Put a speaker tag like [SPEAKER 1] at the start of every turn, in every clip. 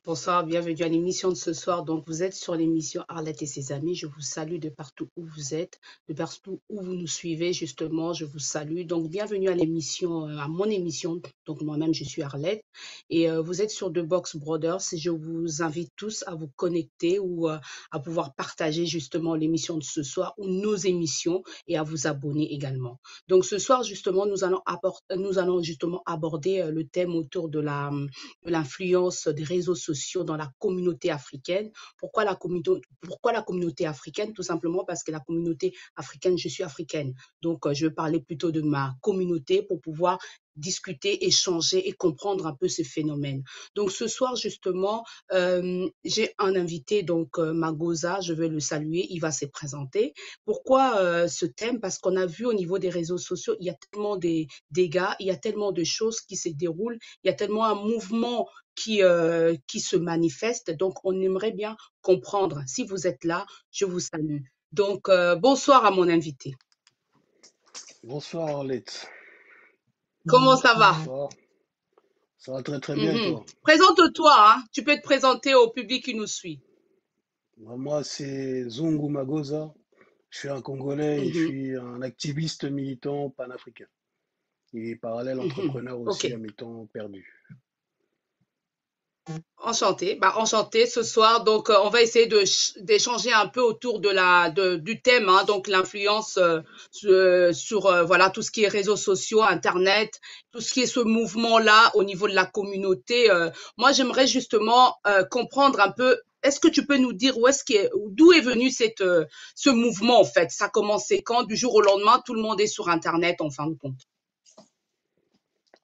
[SPEAKER 1] bonsoir, bienvenue à l'émission de ce soir. Donc, vous êtes sur l'émission Arlette et ses amis. Je vous salue de partout où vous êtes, de partout où vous nous suivez, justement. Je vous salue. Donc, bienvenue à l'émission, à mon émission. Donc, moi-même, je suis Arlette. Et vous êtes sur The Box Brothers. Et je vous invite tous à vous connecter ou à pouvoir partager justement l'émission de ce soir ou nos émissions et à vous abonner également. Donc, ce soir, justement, nous allons justement aborder le thème autour de l'influence des réseaux sociaux dans la communauté africaine. Pourquoi la communauté africaine? Tout simplement parce que la communauté africaine, je suis africaine. Donc, je vais parler plutôt de ma communauté pour pouvoir discuter, échanger et comprendre un peu ce phénomène. Donc, ce soir, justement, j'ai un invité, donc Magoza, je vais le saluer, il va se présenter. Pourquoi ce thème? Parce qu'on a vu au niveau des réseaux sociaux, il y a tellement des dégâts, il y a tellement de choses qui se déroulent, il y a tellement un mouvement qui se manifeste. Donc, on aimerait bien comprendre. Si vous êtes là, je vous salue. Donc, bonsoir à mon invité.
[SPEAKER 2] Bonsoir Arlette.
[SPEAKER 1] Comment ça va?
[SPEAKER 2] Bonsoir. Ça va très très bien et toi?
[SPEAKER 1] Présente-toi, hein. Tu peux te présenter au public qui nous suit.
[SPEAKER 2] Moi c'est Zungu Magoza. Je suis un Congolais et je
[SPEAKER 1] Mhm,
[SPEAKER 2] suis un activiste militant panafricain. Et parallèle
[SPEAKER 1] mhm.
[SPEAKER 2] entrepreneur aussi à
[SPEAKER 1] OK.
[SPEAKER 2] mes temps perdus.
[SPEAKER 1] Enchanté. Enchanté ce soir. Donc, on va essayer d'échanger un peu autour du thème, hein, donc l'influence sur voilà tout ce qui est réseaux sociaux, Internet, tout ce qui est ce mouvement-là au niveau de la communauté. Moi, j'aimerais justement comprendre un peu. Est-ce que tu peux nous dire d'où est venu ce mouvement en fait? Ça a commencé quand? Du jour au lendemain, tout le monde est sur Internet en fin de compte.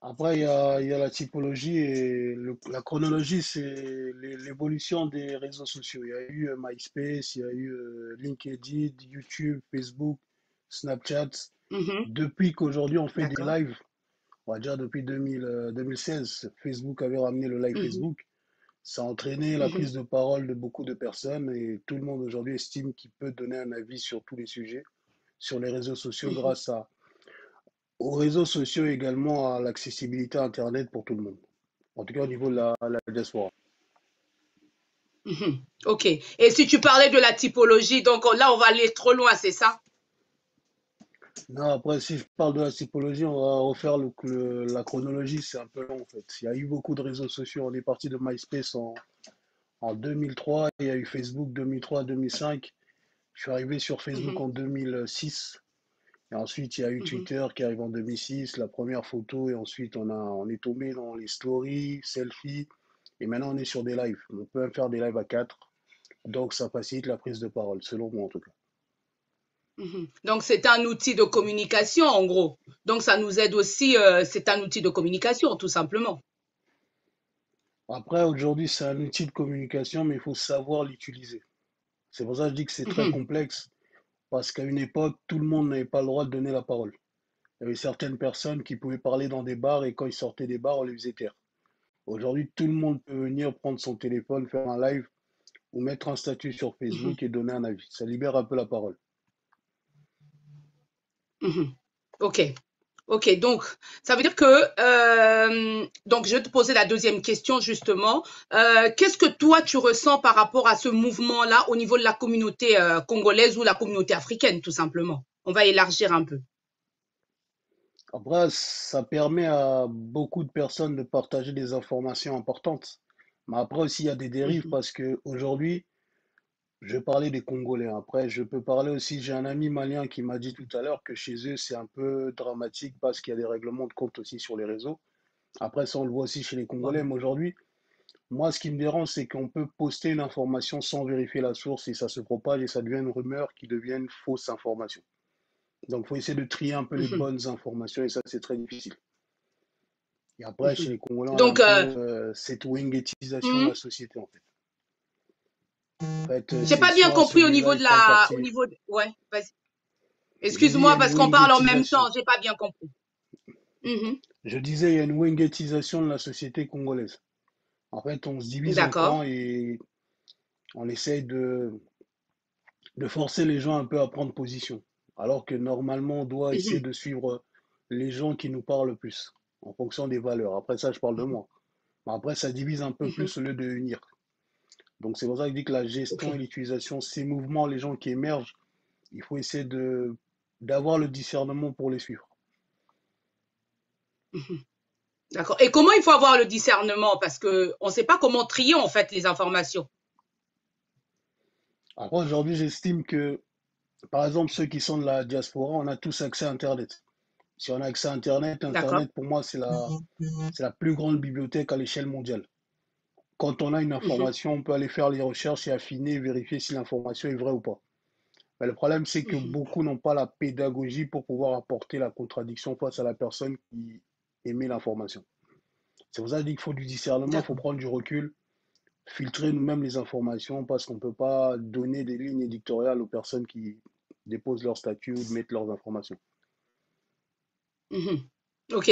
[SPEAKER 2] Après, il y a la typologie et la chronologie, c'est l'évolution des réseaux sociaux. Il y a eu MySpace, il y a eu LinkedIn, YouTube, Facebook, Snapchat.
[SPEAKER 1] Mhm.
[SPEAKER 2] Depuis qu'aujourd'hui on fait des
[SPEAKER 1] D'accord.
[SPEAKER 2] lives, on va dire depuis 2016, Facebook avait ramené le live
[SPEAKER 1] Mhm.
[SPEAKER 2] Facebook. Ça a entraîné la
[SPEAKER 1] Mhm.
[SPEAKER 2] prise de parole de beaucoup de personnes et tout le monde aujourd'hui estime qu'il peut donner un avis sur tous les sujets sur les réseaux sociaux
[SPEAKER 1] Mhm.
[SPEAKER 2] aux réseaux sociaux et également à l'accessibilité à Internet pour tout le monde. En tout cas au niveau de la diaspora.
[SPEAKER 1] Mhm. OK. Et si tu parlais de la typologie, donc là, on va aller trop loin, c'est ça?
[SPEAKER 2] Non, après, si je parle de la typologie, on va refaire la chronologie, c'est un peu long en fait. Il y a eu beaucoup de réseaux sociaux. On est parti de MySpace en 2003, il y a eu Facebook 2003-2005. Je suis arrivé sur Facebook
[SPEAKER 1] Mhm.
[SPEAKER 2] en 2006. Et ensuite, il y a eu
[SPEAKER 1] Mhm.
[SPEAKER 2] Twitter qui arrive en 2006, la première photo, et ensuite on est tombé dans les stories, selfies, et maintenant on est sur des lives. On peut même faire des lives à quatre, donc ça facilite la prise de parole, selon moi en tout cas.
[SPEAKER 1] Mhm. Donc, c'est un outil de communication, en gros. Donc, ça nous aide aussi, c'est un outil de communication, tout simplement.
[SPEAKER 2] Après, aujourd'hui, c'est un outil de communication, mais il faut savoir l'utiliser. C'est pour ça que je dis que c'est très
[SPEAKER 1] Mhm.
[SPEAKER 2] complexe, parce qu'à une époque, tout le monde n'avait pas le droit de donner la parole. Il y avait certaines personnes qui pouvaient parler dans des bars, et quand ils sortaient des bars, on les faisait taire. Aujourd'hui, tout le monde peut venir prendre son téléphone, faire un live, ou mettre un statut sur
[SPEAKER 1] Mhm.
[SPEAKER 2] Facebook et donner un avis. Ça libère un peu la parole.
[SPEAKER 1] Mhm. OK. OK. Donc, ça veut dire que, donc, je vais te poser la deuxième question, justement. Qu'est-ce que toi, tu ressens par rapport à ce mouvement-là au niveau de la communauté congolaise ou la communauté africaine, tout simplement? On va élargir un peu.
[SPEAKER 2] Après, ça permet à beaucoup de personnes de partager des informations importantes. Mais après aussi, il y a des dérives
[SPEAKER 1] Mhm.
[SPEAKER 2] parce que aujourd'hui, je parlais des Congolais. Après, je peux parler aussi, j'ai un ami malien qui m'a dit tout à l'heure que chez eux, c'est un peu dramatique parce qu'il y a des règlements de compte aussi sur les réseaux. Après, ça, on le voit aussi chez les
[SPEAKER 1] Wow.
[SPEAKER 2] Congolais. Mais aujourd'hui, moi, ce qui me dérange, c'est qu'on peut poster une information sans vérifier la source et ça se propage et ça devient une rumeur qui devient une fausse information. Donc, il faut essayer de trier un peu les
[SPEAKER 1] Mhm.
[SPEAKER 2] bonnes informations et ça, c'est très difficile. Et après, chez
[SPEAKER 1] Mhm.
[SPEAKER 2] les Congolais, on a un
[SPEAKER 1] Donc,
[SPEAKER 2] peu cette wingetisation de
[SPEAKER 1] hmm,
[SPEAKER 2] la société, en fait. En fait,
[SPEAKER 1] j'ai
[SPEAKER 2] c'est
[SPEAKER 1] pas bien
[SPEAKER 2] soit
[SPEAKER 1] compris au
[SPEAKER 2] celui-là,
[SPEAKER 1] niveau
[SPEAKER 2] il prend parti.
[SPEAKER 1] ouais, vas-y.
[SPEAKER 2] Je dis, il y a
[SPEAKER 1] Excuse-moi
[SPEAKER 2] une
[SPEAKER 1] parce qu'on parle en même
[SPEAKER 2] wingetisation.
[SPEAKER 1] temps, j'ai pas bien compris. Mhm.
[SPEAKER 2] Je disais, il y a une wingetisation de la société congolaise. En fait, on se divise en
[SPEAKER 1] D'accord.
[SPEAKER 2] camps et on essaye de forcer les gens un peu à prendre position. Alors que normalement, on doit essayer
[SPEAKER 1] Mhm.
[SPEAKER 2] de suivre les gens qui nous parlent le plus, en fonction des valeurs. Après ça, je parle de moi. Mais après, ça divise un peu
[SPEAKER 1] mhm.
[SPEAKER 2] plus au lieu de unir. Donc c'est pour ça que je dis que la
[SPEAKER 1] Ok.
[SPEAKER 2] gestion et l'utilisation, ces mouvements, les gens qui émergent, il faut essayer d'avoir le discernement pour les suivre.
[SPEAKER 1] Mhm. D'accord. Et comment il faut avoir le discernement? Parce que on ne sait pas comment trier en fait les informations.
[SPEAKER 2] Après, aujourd'hui, j'estime que, par exemple, ceux qui sont de la diaspora, on a tous accès à Internet. Si on a accès à Internet,
[SPEAKER 1] D'accord.
[SPEAKER 2] Internet, pour moi, c'est la plus grande bibliothèque à l'échelle mondiale. Quand on a une
[SPEAKER 1] Mhm,
[SPEAKER 2] information, on peut aller faire les recherches et affiner, vérifier si l'information est vraie ou pas. Mais le problème, c'est que
[SPEAKER 1] mhm.
[SPEAKER 2] beaucoup n'ont pas la pédagogie pour pouvoir apporter la contradiction face à la personne qui émet l'information. C'est pour ça que je dis qu'il faut du discernement, il faut
[SPEAKER 1] D'accord.
[SPEAKER 2] prendre du recul, filtrer nous-mêmes les informations parce qu'on ne peut pas donner des lignes éditoriales aux personnes qui déposent leur statut ou mettent leurs informations.
[SPEAKER 1] Mhm. Ok,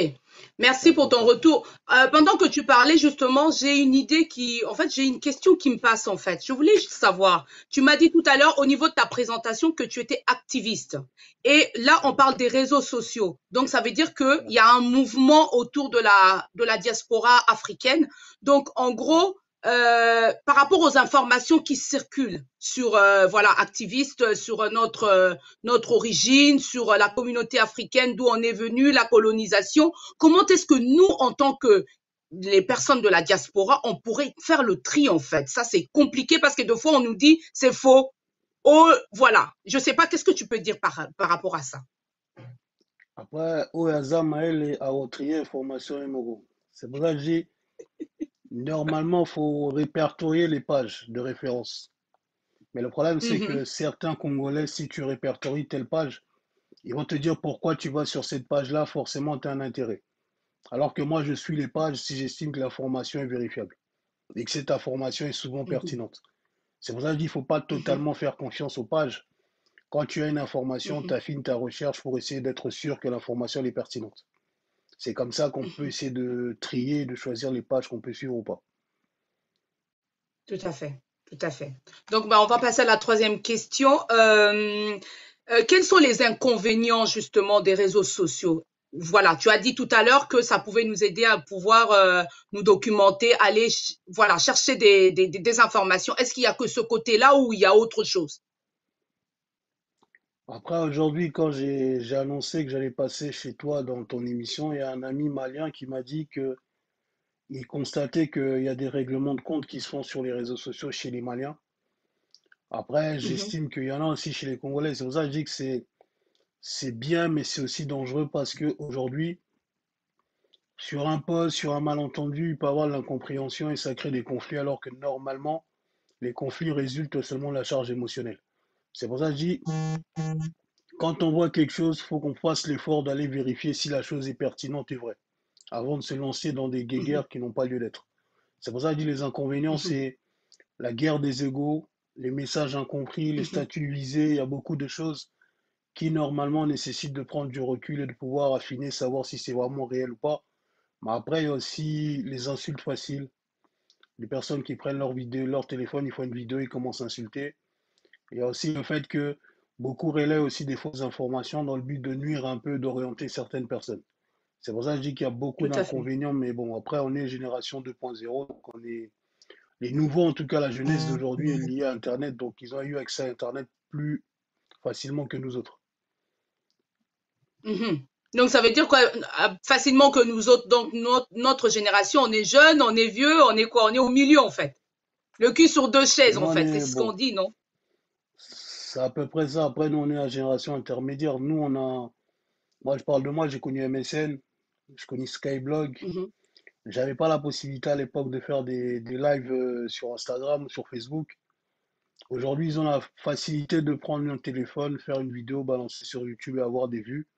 [SPEAKER 2] C'est
[SPEAKER 1] merci
[SPEAKER 2] un
[SPEAKER 1] pour
[SPEAKER 2] peu
[SPEAKER 1] ton
[SPEAKER 2] ça, quoi.
[SPEAKER 1] retour. Pendant que tu parlais justement, j'ai une idée en fait, j'ai une question qui me passe en fait. Je voulais juste savoir, tu m'as dit tout à l'heure au niveau de ta présentation que tu étais activiste. Et là, on
[SPEAKER 2] Ouais,
[SPEAKER 1] parle des réseaux sociaux. Donc, ça veut dire qu'il
[SPEAKER 2] ouais,
[SPEAKER 1] y a un mouvement autour de la diaspora africaine. Donc, en
[SPEAKER 2] ouais.
[SPEAKER 1] gros, par rapport aux informations qui circulent sur, voilà, activistes, sur notre origine, sur la communauté africaine, d'où on est venu, la colonisation. Comment est-ce que nous, en tant que les personnes de la diaspora, on pourrait faire le tri en fait? Ça, c'est compliqué parce que des fois, on nous dit c'est faux. Oh, voilà. Je sais pas, qu'est-ce que tu peux dire par rapport à ça?
[SPEAKER 2] Après, Oyaza Maël et Aotrier, information et Mogo. C'est pour ça que je dis, normalement, il faut répertorier les pages de référence. Mais le problème, c'est que
[SPEAKER 1] Mhm,
[SPEAKER 2] certains Congolais, si tu répertories telle page, ils vont te dire pourquoi tu vas sur cette page-là, forcément, tu as un intérêt. Alors que moi, je suis les pages si j'estime que l'information est vérifiable et que cette information est souvent
[SPEAKER 1] mhm,
[SPEAKER 2] pertinente. C'est pour ça que je dis qu'il ne faut pas
[SPEAKER 1] mhm,
[SPEAKER 2] totalement faire confiance aux pages. Quand tu as une information, tu
[SPEAKER 1] mhm,
[SPEAKER 2] affines ta recherche pour essayer d'être sûr que l'information est pertinente. C'est comme ça qu'on peut
[SPEAKER 1] mhm.
[SPEAKER 2] essayer de trier, de choisir les pages qu'on peut suivre ou pas.
[SPEAKER 1] Tout à fait, tout à fait. Donc, bah, on va passer à la troisième question. Quels sont les inconvénients justement des réseaux sociaux? Voilà, tu as dit tout à l'heure que ça pouvait nous aider à pouvoir nous documenter, aller voilà, chercher des informations. Est-ce qu'il y a que ce côté-là ou il y a autre chose?
[SPEAKER 2] Après, aujourd'hui, quand j'ai annoncé que j'allais passer chez toi dans ton émission, il y a un ami malien qui m'a dit que il constatait qu'il y a des règlements de compte qui se font sur les réseaux sociaux chez les Maliens. Après,
[SPEAKER 1] Mhm,
[SPEAKER 2] j'estime qu'il y en a aussi chez les Congolais. C'est pour ça que je dis que c'est bien, mais c'est aussi dangereux parce que aujourd'hui, sur un poste, sur un malentendu, il peut y avoir de l'incompréhension et ça crée des conflits alors que normalement, les conflits résultent seulement de la charge émotionnelle. C'est pour ça que je dis, quand on voit quelque chose, il faut qu'on fasse l'effort d'aller vérifier si la chose est pertinente et vraie, avant de se lancer dans des
[SPEAKER 1] mhm,
[SPEAKER 2] guéguerres qui n'ont pas lieu d'être. C'est pour ça que je dis les inconvénients,
[SPEAKER 1] mhm,
[SPEAKER 2] c'est la guerre des égaux, les messages incompris, les
[SPEAKER 1] mhm,
[SPEAKER 2] statuts visés, il y a beaucoup de choses qui normalement nécessitent de prendre du recul et de pouvoir affiner, savoir si c'est vraiment réel ou pas. Mais après, il y a aussi les insultes faciles, les personnes qui prennent leur vidéo, leur téléphone, ils font une vidéo, ils commencent à insulter. Il y a aussi le fait que beaucoup relaient aussi des fausses informations dans le but de nuire un peu, d'orienter certaines personnes. C'est pour ça que je dis qu'il y a beaucoup
[SPEAKER 1] tout à fait.
[SPEAKER 2] d'inconvénients, mais bon, après, on est génération 2.0, donc on est les nouveaux, en tout cas la jeunesse d'aujourd'hui est liée à Internet, donc ils ont eu accès à Internet plus facilement que nous autres.
[SPEAKER 1] Mhm. Donc, ça veut dire quoi, facilement que nous autres, donc notre génération, on est jeune, on est vieux, on est quoi? On est au milieu en fait. Le cul sur deux chaises,
[SPEAKER 2] Nous,
[SPEAKER 1] en
[SPEAKER 2] on
[SPEAKER 1] fait. C'est
[SPEAKER 2] est,
[SPEAKER 1] ce qu'on
[SPEAKER 2] bon,
[SPEAKER 1] dit, non?
[SPEAKER 2] c'est à peu près ça. Après, nous, on est la génération intermédiaire. Nous, on a, moi, je parle de moi, j'ai connu MSN, je connais Skyblog.
[SPEAKER 1] Mhm,
[SPEAKER 2] J'avais pas la possibilité à l'époque de faire des lives sur Instagram, sur Facebook. Aujourd'hui, ils ont la facilité de prendre un téléphone, faire une vidéo, balancer sur YouTube et avoir des vues.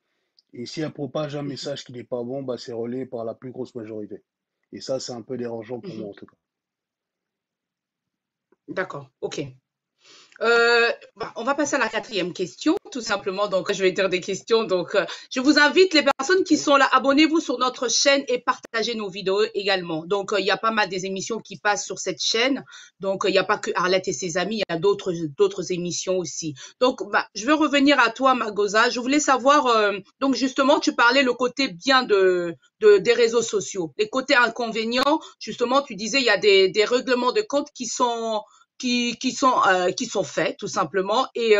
[SPEAKER 2] Et si elle propage un
[SPEAKER 1] mhm,
[SPEAKER 2] message qui n'est pas bon, bah, c'est relayé par la plus grosse majorité. Et ça, c'est un peu dérangeant pour
[SPEAKER 1] mhm.
[SPEAKER 2] moi en tout cas.
[SPEAKER 1] D'accord, ok. On va passer à la quatrième question. tout simplement. Donc, je vais dire des questions. Donc, je vous invite, les personnes qui
[SPEAKER 2] Ok.
[SPEAKER 1] sont là, abonnez-vous sur notre chaîne et partagez nos vidéos également. Donc, il y a pas mal des émissions qui passent sur cette chaîne. Donc, il n'y a pas que Arlette et ses amis, il y a d'autres émissions aussi. Donc, bah, je vais revenir à toi, Magosa. Je voulais savoir, donc justement, tu parlais le côté bien des réseaux sociaux. Les côtés inconvénients, justement, tu disais, il y a des règlements de compte qui sont faits tout simplement et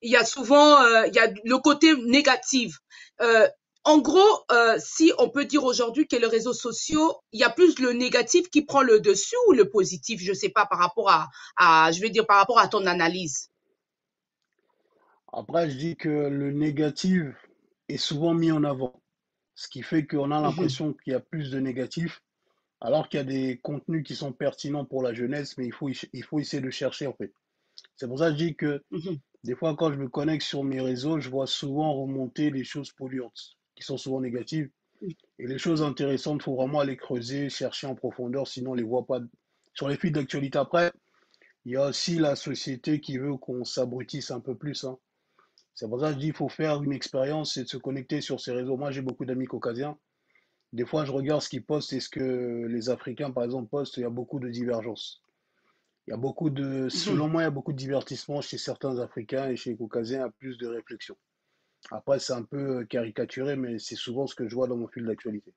[SPEAKER 1] il y a souvent il y a le côté négatif. Euh, En gros, si on peut dire aujourd'hui que les réseaux sociaux, il y a plus le négatif qui prend le dessus ou le positif, je sais pas par rapport je vais dire par rapport à ton analyse.
[SPEAKER 2] Après, je dis que le négatif est souvent mis en avant, ce qui fait qu'on a
[SPEAKER 1] Mhm,
[SPEAKER 2] l'impression qu'il y a plus de négatifs, alors qu'il y a des contenus qui sont pertinents pour la jeunesse, mais il faut essayer de chercher en fait. C'est pour ça que je dis que
[SPEAKER 1] mhm,
[SPEAKER 2] des fois, quand je me connecte sur mes réseaux, je vois souvent remonter les choses polluantes, qui sont souvent négatives. Et les choses intéressantes, il faut vraiment aller creuser, chercher en profondeur, sinon on ne les voit pas sur les fils d'actualité. Après, il y a aussi la société qui veut qu'on s'abrutisse un peu plus, hein. C'est pour ça que je dis qu'il faut faire une expérience et de se connecter sur ces réseaux. Moi, j'ai beaucoup d'amis caucasiens. Des fois, je regarde ce qu'ils postent et ce que les Africains, par exemple, postent. Il y a beaucoup de divergences. Il y a beaucoup de,
[SPEAKER 1] mhm,
[SPEAKER 2] selon moi, il y a beaucoup de divertissement chez certains Africains et chez les Caucasiens, il y a plus de réflexion. Après, c'est un peu caricaturé, mais c'est souvent ce que je vois dans mon fil d'actualité.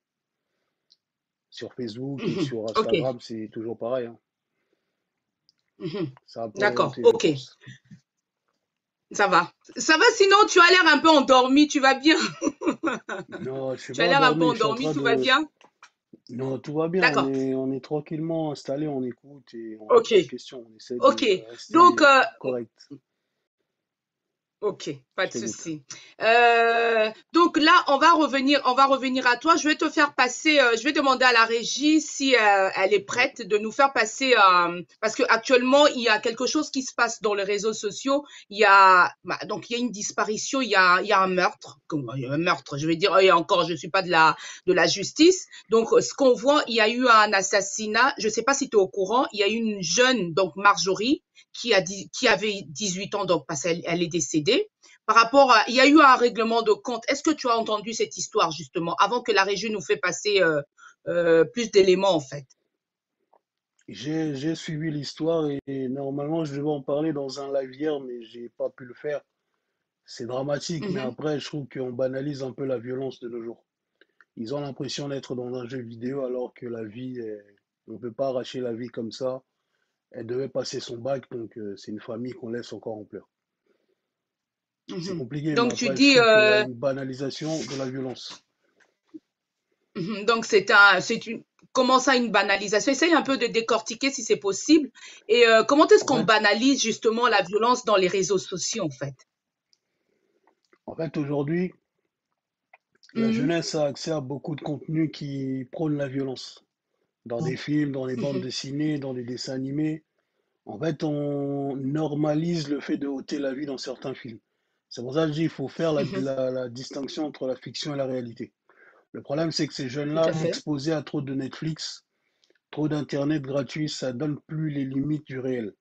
[SPEAKER 2] Sur Facebook et
[SPEAKER 1] mhm.
[SPEAKER 2] sur
[SPEAKER 1] Ok.
[SPEAKER 2] Instagram, c'est toujours pareil, hein.
[SPEAKER 1] Mhm.
[SPEAKER 2] C'est un peu
[SPEAKER 1] D'accord.
[SPEAKER 2] orienté, je
[SPEAKER 1] Ok.
[SPEAKER 2] pense.
[SPEAKER 1] Ça va. Ça va, sinon tu as l'air un peu endormi, tu vas bien.
[SPEAKER 2] Non, je suis
[SPEAKER 1] Tu as
[SPEAKER 2] pas
[SPEAKER 1] l'air un peu
[SPEAKER 2] endormi, je suis en
[SPEAKER 1] endormi,
[SPEAKER 2] train
[SPEAKER 1] tout va
[SPEAKER 2] de...
[SPEAKER 1] bien?
[SPEAKER 2] Non, tout va bien,
[SPEAKER 1] D'accord.
[SPEAKER 2] on est tranquillement installé, on écoute et on
[SPEAKER 1] Ok.
[SPEAKER 2] répond aux questions. On essaie
[SPEAKER 1] Ok.
[SPEAKER 2] de
[SPEAKER 1] Donc,
[SPEAKER 2] rester correct.
[SPEAKER 1] ok, pas
[SPEAKER 2] Je
[SPEAKER 1] de
[SPEAKER 2] t'écoute.
[SPEAKER 1] souci. Donc là, on va revenir à toi. Je vais te faire passer, je vais demander à la régie si elle est
[SPEAKER 2] Ouais.
[SPEAKER 1] prête de nous faire passer, parce que actuellement il y a quelque chose qui se passe dans les réseaux sociaux. Il y a, bah, donc il y a une disparition, il y a un meurtre, un meurtre. Je vais dire, et encore, je suis pas de la justice. Donc ce qu'on voit, il y a eu un assassinat. Je sais pas si tu es au courant. Il y a eu une jeune, donc Marjorie qui avait 18 ans, donc parce qu'elle elle est décédée. Par rapport à, il y a eu un règlement de compte. Est-ce que tu as entendu cette histoire justement avant que la régie nous fait passer plus d'éléments en fait?
[SPEAKER 2] J'ai suivi l'histoire et normalement je devais en parler dans un live hier, mais j'ai pas pu le faire. C'est dramatique, mais
[SPEAKER 1] Mhm,
[SPEAKER 2] après je trouve qu'on banalise un peu la violence de nos jours. Ils ont l'impression d'être dans un jeu vidéo alors que on ne peut pas arracher la vie comme ça. Elle devait passer son bac, donc c'est une famille qu'on laisse encore en pleurs. C'est
[SPEAKER 1] mhm.
[SPEAKER 2] compliqué, mais
[SPEAKER 1] Donc tu
[SPEAKER 2] après je
[SPEAKER 1] dis,
[SPEAKER 2] trouve qu'il y a une banalisation de la violence.
[SPEAKER 1] donc c'est une, comment ça une banalisation? Essaye un peu de décortiquer si c'est possible. Et comment est-ce
[SPEAKER 2] En
[SPEAKER 1] qu'on
[SPEAKER 2] fait,
[SPEAKER 1] banalise justement la violence dans les réseaux sociaux en fait?
[SPEAKER 2] aujourd'hui, la
[SPEAKER 1] Mhm,
[SPEAKER 2] jeunesse a accès à beaucoup de contenus qui prônent la violence. Dans des films, dans les bandes
[SPEAKER 1] mhm,
[SPEAKER 2] dessinées, dans les dessins animés. En fait, on normalise le fait de ôter la vie dans certains films. C'est pour ça que je dis qu'il faut faire
[SPEAKER 1] mhm.
[SPEAKER 2] la distinction entre la fiction et la réalité. Le problème, c'est que ces
[SPEAKER 1] Tout
[SPEAKER 2] jeunes-là,
[SPEAKER 1] à fait.
[SPEAKER 2] exposés à trop de Netflix, trop d'Internet gratuit, ça donne plus les limites du réel.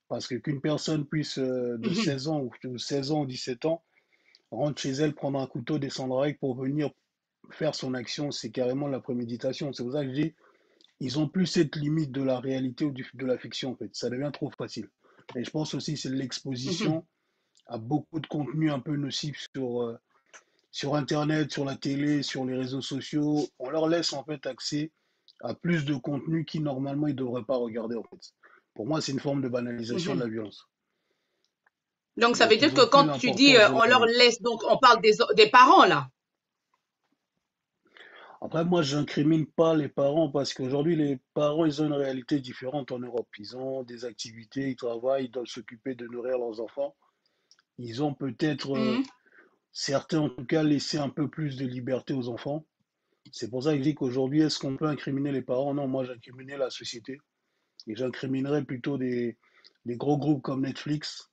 [SPEAKER 2] Parce que qu'une personne puisse, de
[SPEAKER 1] Mhm,
[SPEAKER 2] 16 ans ou 16 ans ou 17 ans, rentre chez elle, prendre un couteau, descendre avec pour venir faire son action, c'est carrément la préméditation. C'est pour ça que je dis, ils ont plus cette limite de la réalité ou de la fiction, en fait. Ça devient trop facile. Et je pense aussi que c'est
[SPEAKER 1] mhm,
[SPEAKER 2] l'exposition à beaucoup de contenus un peu nocifs sur Internet, sur la télé, sur les réseaux sociaux. On leur laisse en fait accès à plus de contenus qui normalement ils ne devraient pas regarder en fait. Pour moi, c'est une forme de banalisation de
[SPEAKER 1] mhm.
[SPEAKER 2] la violence.
[SPEAKER 1] Donc ça veut
[SPEAKER 2] Donc
[SPEAKER 1] dire
[SPEAKER 2] ils ont
[SPEAKER 1] que
[SPEAKER 2] plus
[SPEAKER 1] quand tu dis
[SPEAKER 2] l'importance de
[SPEAKER 1] on
[SPEAKER 2] la
[SPEAKER 1] leur
[SPEAKER 2] vie.
[SPEAKER 1] laisse, donc on parle des parents là.
[SPEAKER 2] Après, moi, je n'incrimine pas les parents parce qu'aujourd'hui, les parents, ils ont une réalité différente en Europe. Ils ont des activités, ils travaillent, ils doivent s'occuper de nourrir leurs enfants. Ils ont peut-être,
[SPEAKER 1] Mhm,
[SPEAKER 2] certains en tout cas, laissé un peu plus de liberté aux enfants. C'est pour ça que je dis qu'aujourd'hui, est-ce qu'on peut incriminer les parents? Non, moi, j'incriminerais la société. Et j'incriminerais plutôt des gros groupes comme Netflix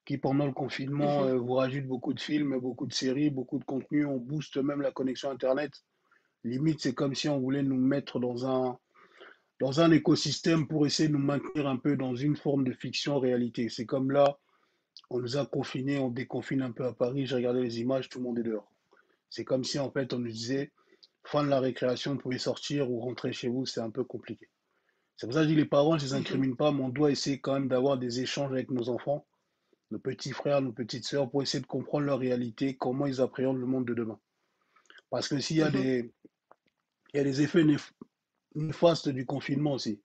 [SPEAKER 2] qui, pendant le confinement,
[SPEAKER 1] mhm,
[SPEAKER 2] vous rajoutent beaucoup de films, beaucoup de séries, beaucoup de contenus. On booste même la connexion Internet. Limite, c'est comme si on voulait nous mettre dans un écosystème pour essayer de nous maintenir un peu dans une forme de fiction réalité. C'est comme là, On nous a confinés, on déconfine un peu à Paris. J'ai regardé les images, tout le monde est dehors. C'est comme si en fait on nous disait fin de la récréation, vous pouvez sortir ou rentrer chez vous, c'est un peu compliqué. C'est pour ça que je dis les parents, je les
[SPEAKER 1] Mhm,
[SPEAKER 2] incrimine pas, mais on doit essayer quand même d'avoir des échanges avec nos enfants, nos petits frères, nos petites sœurs, pour essayer de comprendre leur réalité, comment ils appréhendent le monde de demain. Parce que s'il y a
[SPEAKER 1] mhm,
[SPEAKER 2] des, il y a des effets néfastes du confinement aussi.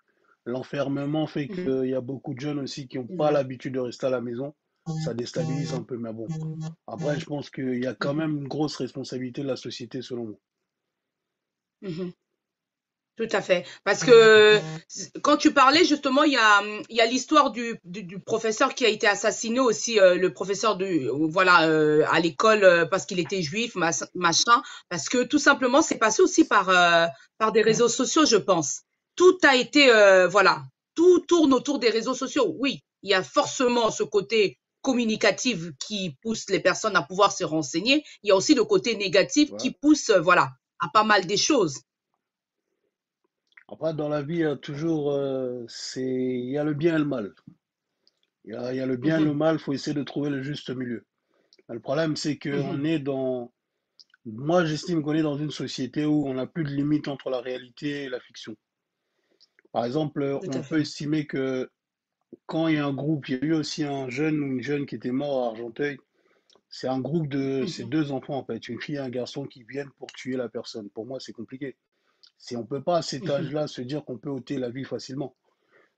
[SPEAKER 2] L'enfermement fait
[SPEAKER 1] mhm.
[SPEAKER 2] qu'il y a beaucoup de jeunes aussi qui n'ont pas
[SPEAKER 1] Ouais.
[SPEAKER 2] l'habitude de rester à la maison. Ça déstabilise un peu, mais bon. Après, je pense qu'il y a quand
[SPEAKER 1] Mhm,
[SPEAKER 2] même une grosse responsabilité de la société, selon moi.
[SPEAKER 1] mhm. Tout à fait. Parce que quand tu parlais, justement, il y a l'histoire du professeur qui a été assassiné aussi, le professeur voilà, à l'école, parce qu'il était juif, machin. Parce que tout simplement, c'est passé aussi par des réseaux sociaux, je pense. Tout a été, voilà, tout tourne autour des réseaux sociaux. Oui, il y a forcément ce côté communicatif qui pousse les personnes à pouvoir se renseigner. Il y a aussi le côté négatif
[SPEAKER 2] Ouais.
[SPEAKER 1] qui pousse, voilà, à pas mal des choses.
[SPEAKER 2] Après, dans la vie, il y a toujours, il y a le bien et le mal. Il y a le bien et le
[SPEAKER 1] Mhm.
[SPEAKER 2] mal, il faut essayer de trouver le juste milieu. Le problème, c'est qu'on
[SPEAKER 1] Mhm.
[SPEAKER 2] est dans, moi, j'estime qu'on est dans une société où on n'a plus de limite entre la réalité et la fiction. Par exemple,
[SPEAKER 1] Tout
[SPEAKER 2] on
[SPEAKER 1] à
[SPEAKER 2] peut
[SPEAKER 1] fait.
[SPEAKER 2] estimer que quand il y a un groupe, il y a eu aussi un jeune ou une jeune qui était mort à Argenteuil. C'est un groupe de, c'est
[SPEAKER 1] Mhm.
[SPEAKER 2] deux enfants en fait, une fille et un garçon qui viennent pour tuer la personne. Pour moi, c'est compliqué. Si on peut pas à cet
[SPEAKER 1] Mhm.
[SPEAKER 2] âge-là se dire qu'on peut ôter la vie facilement,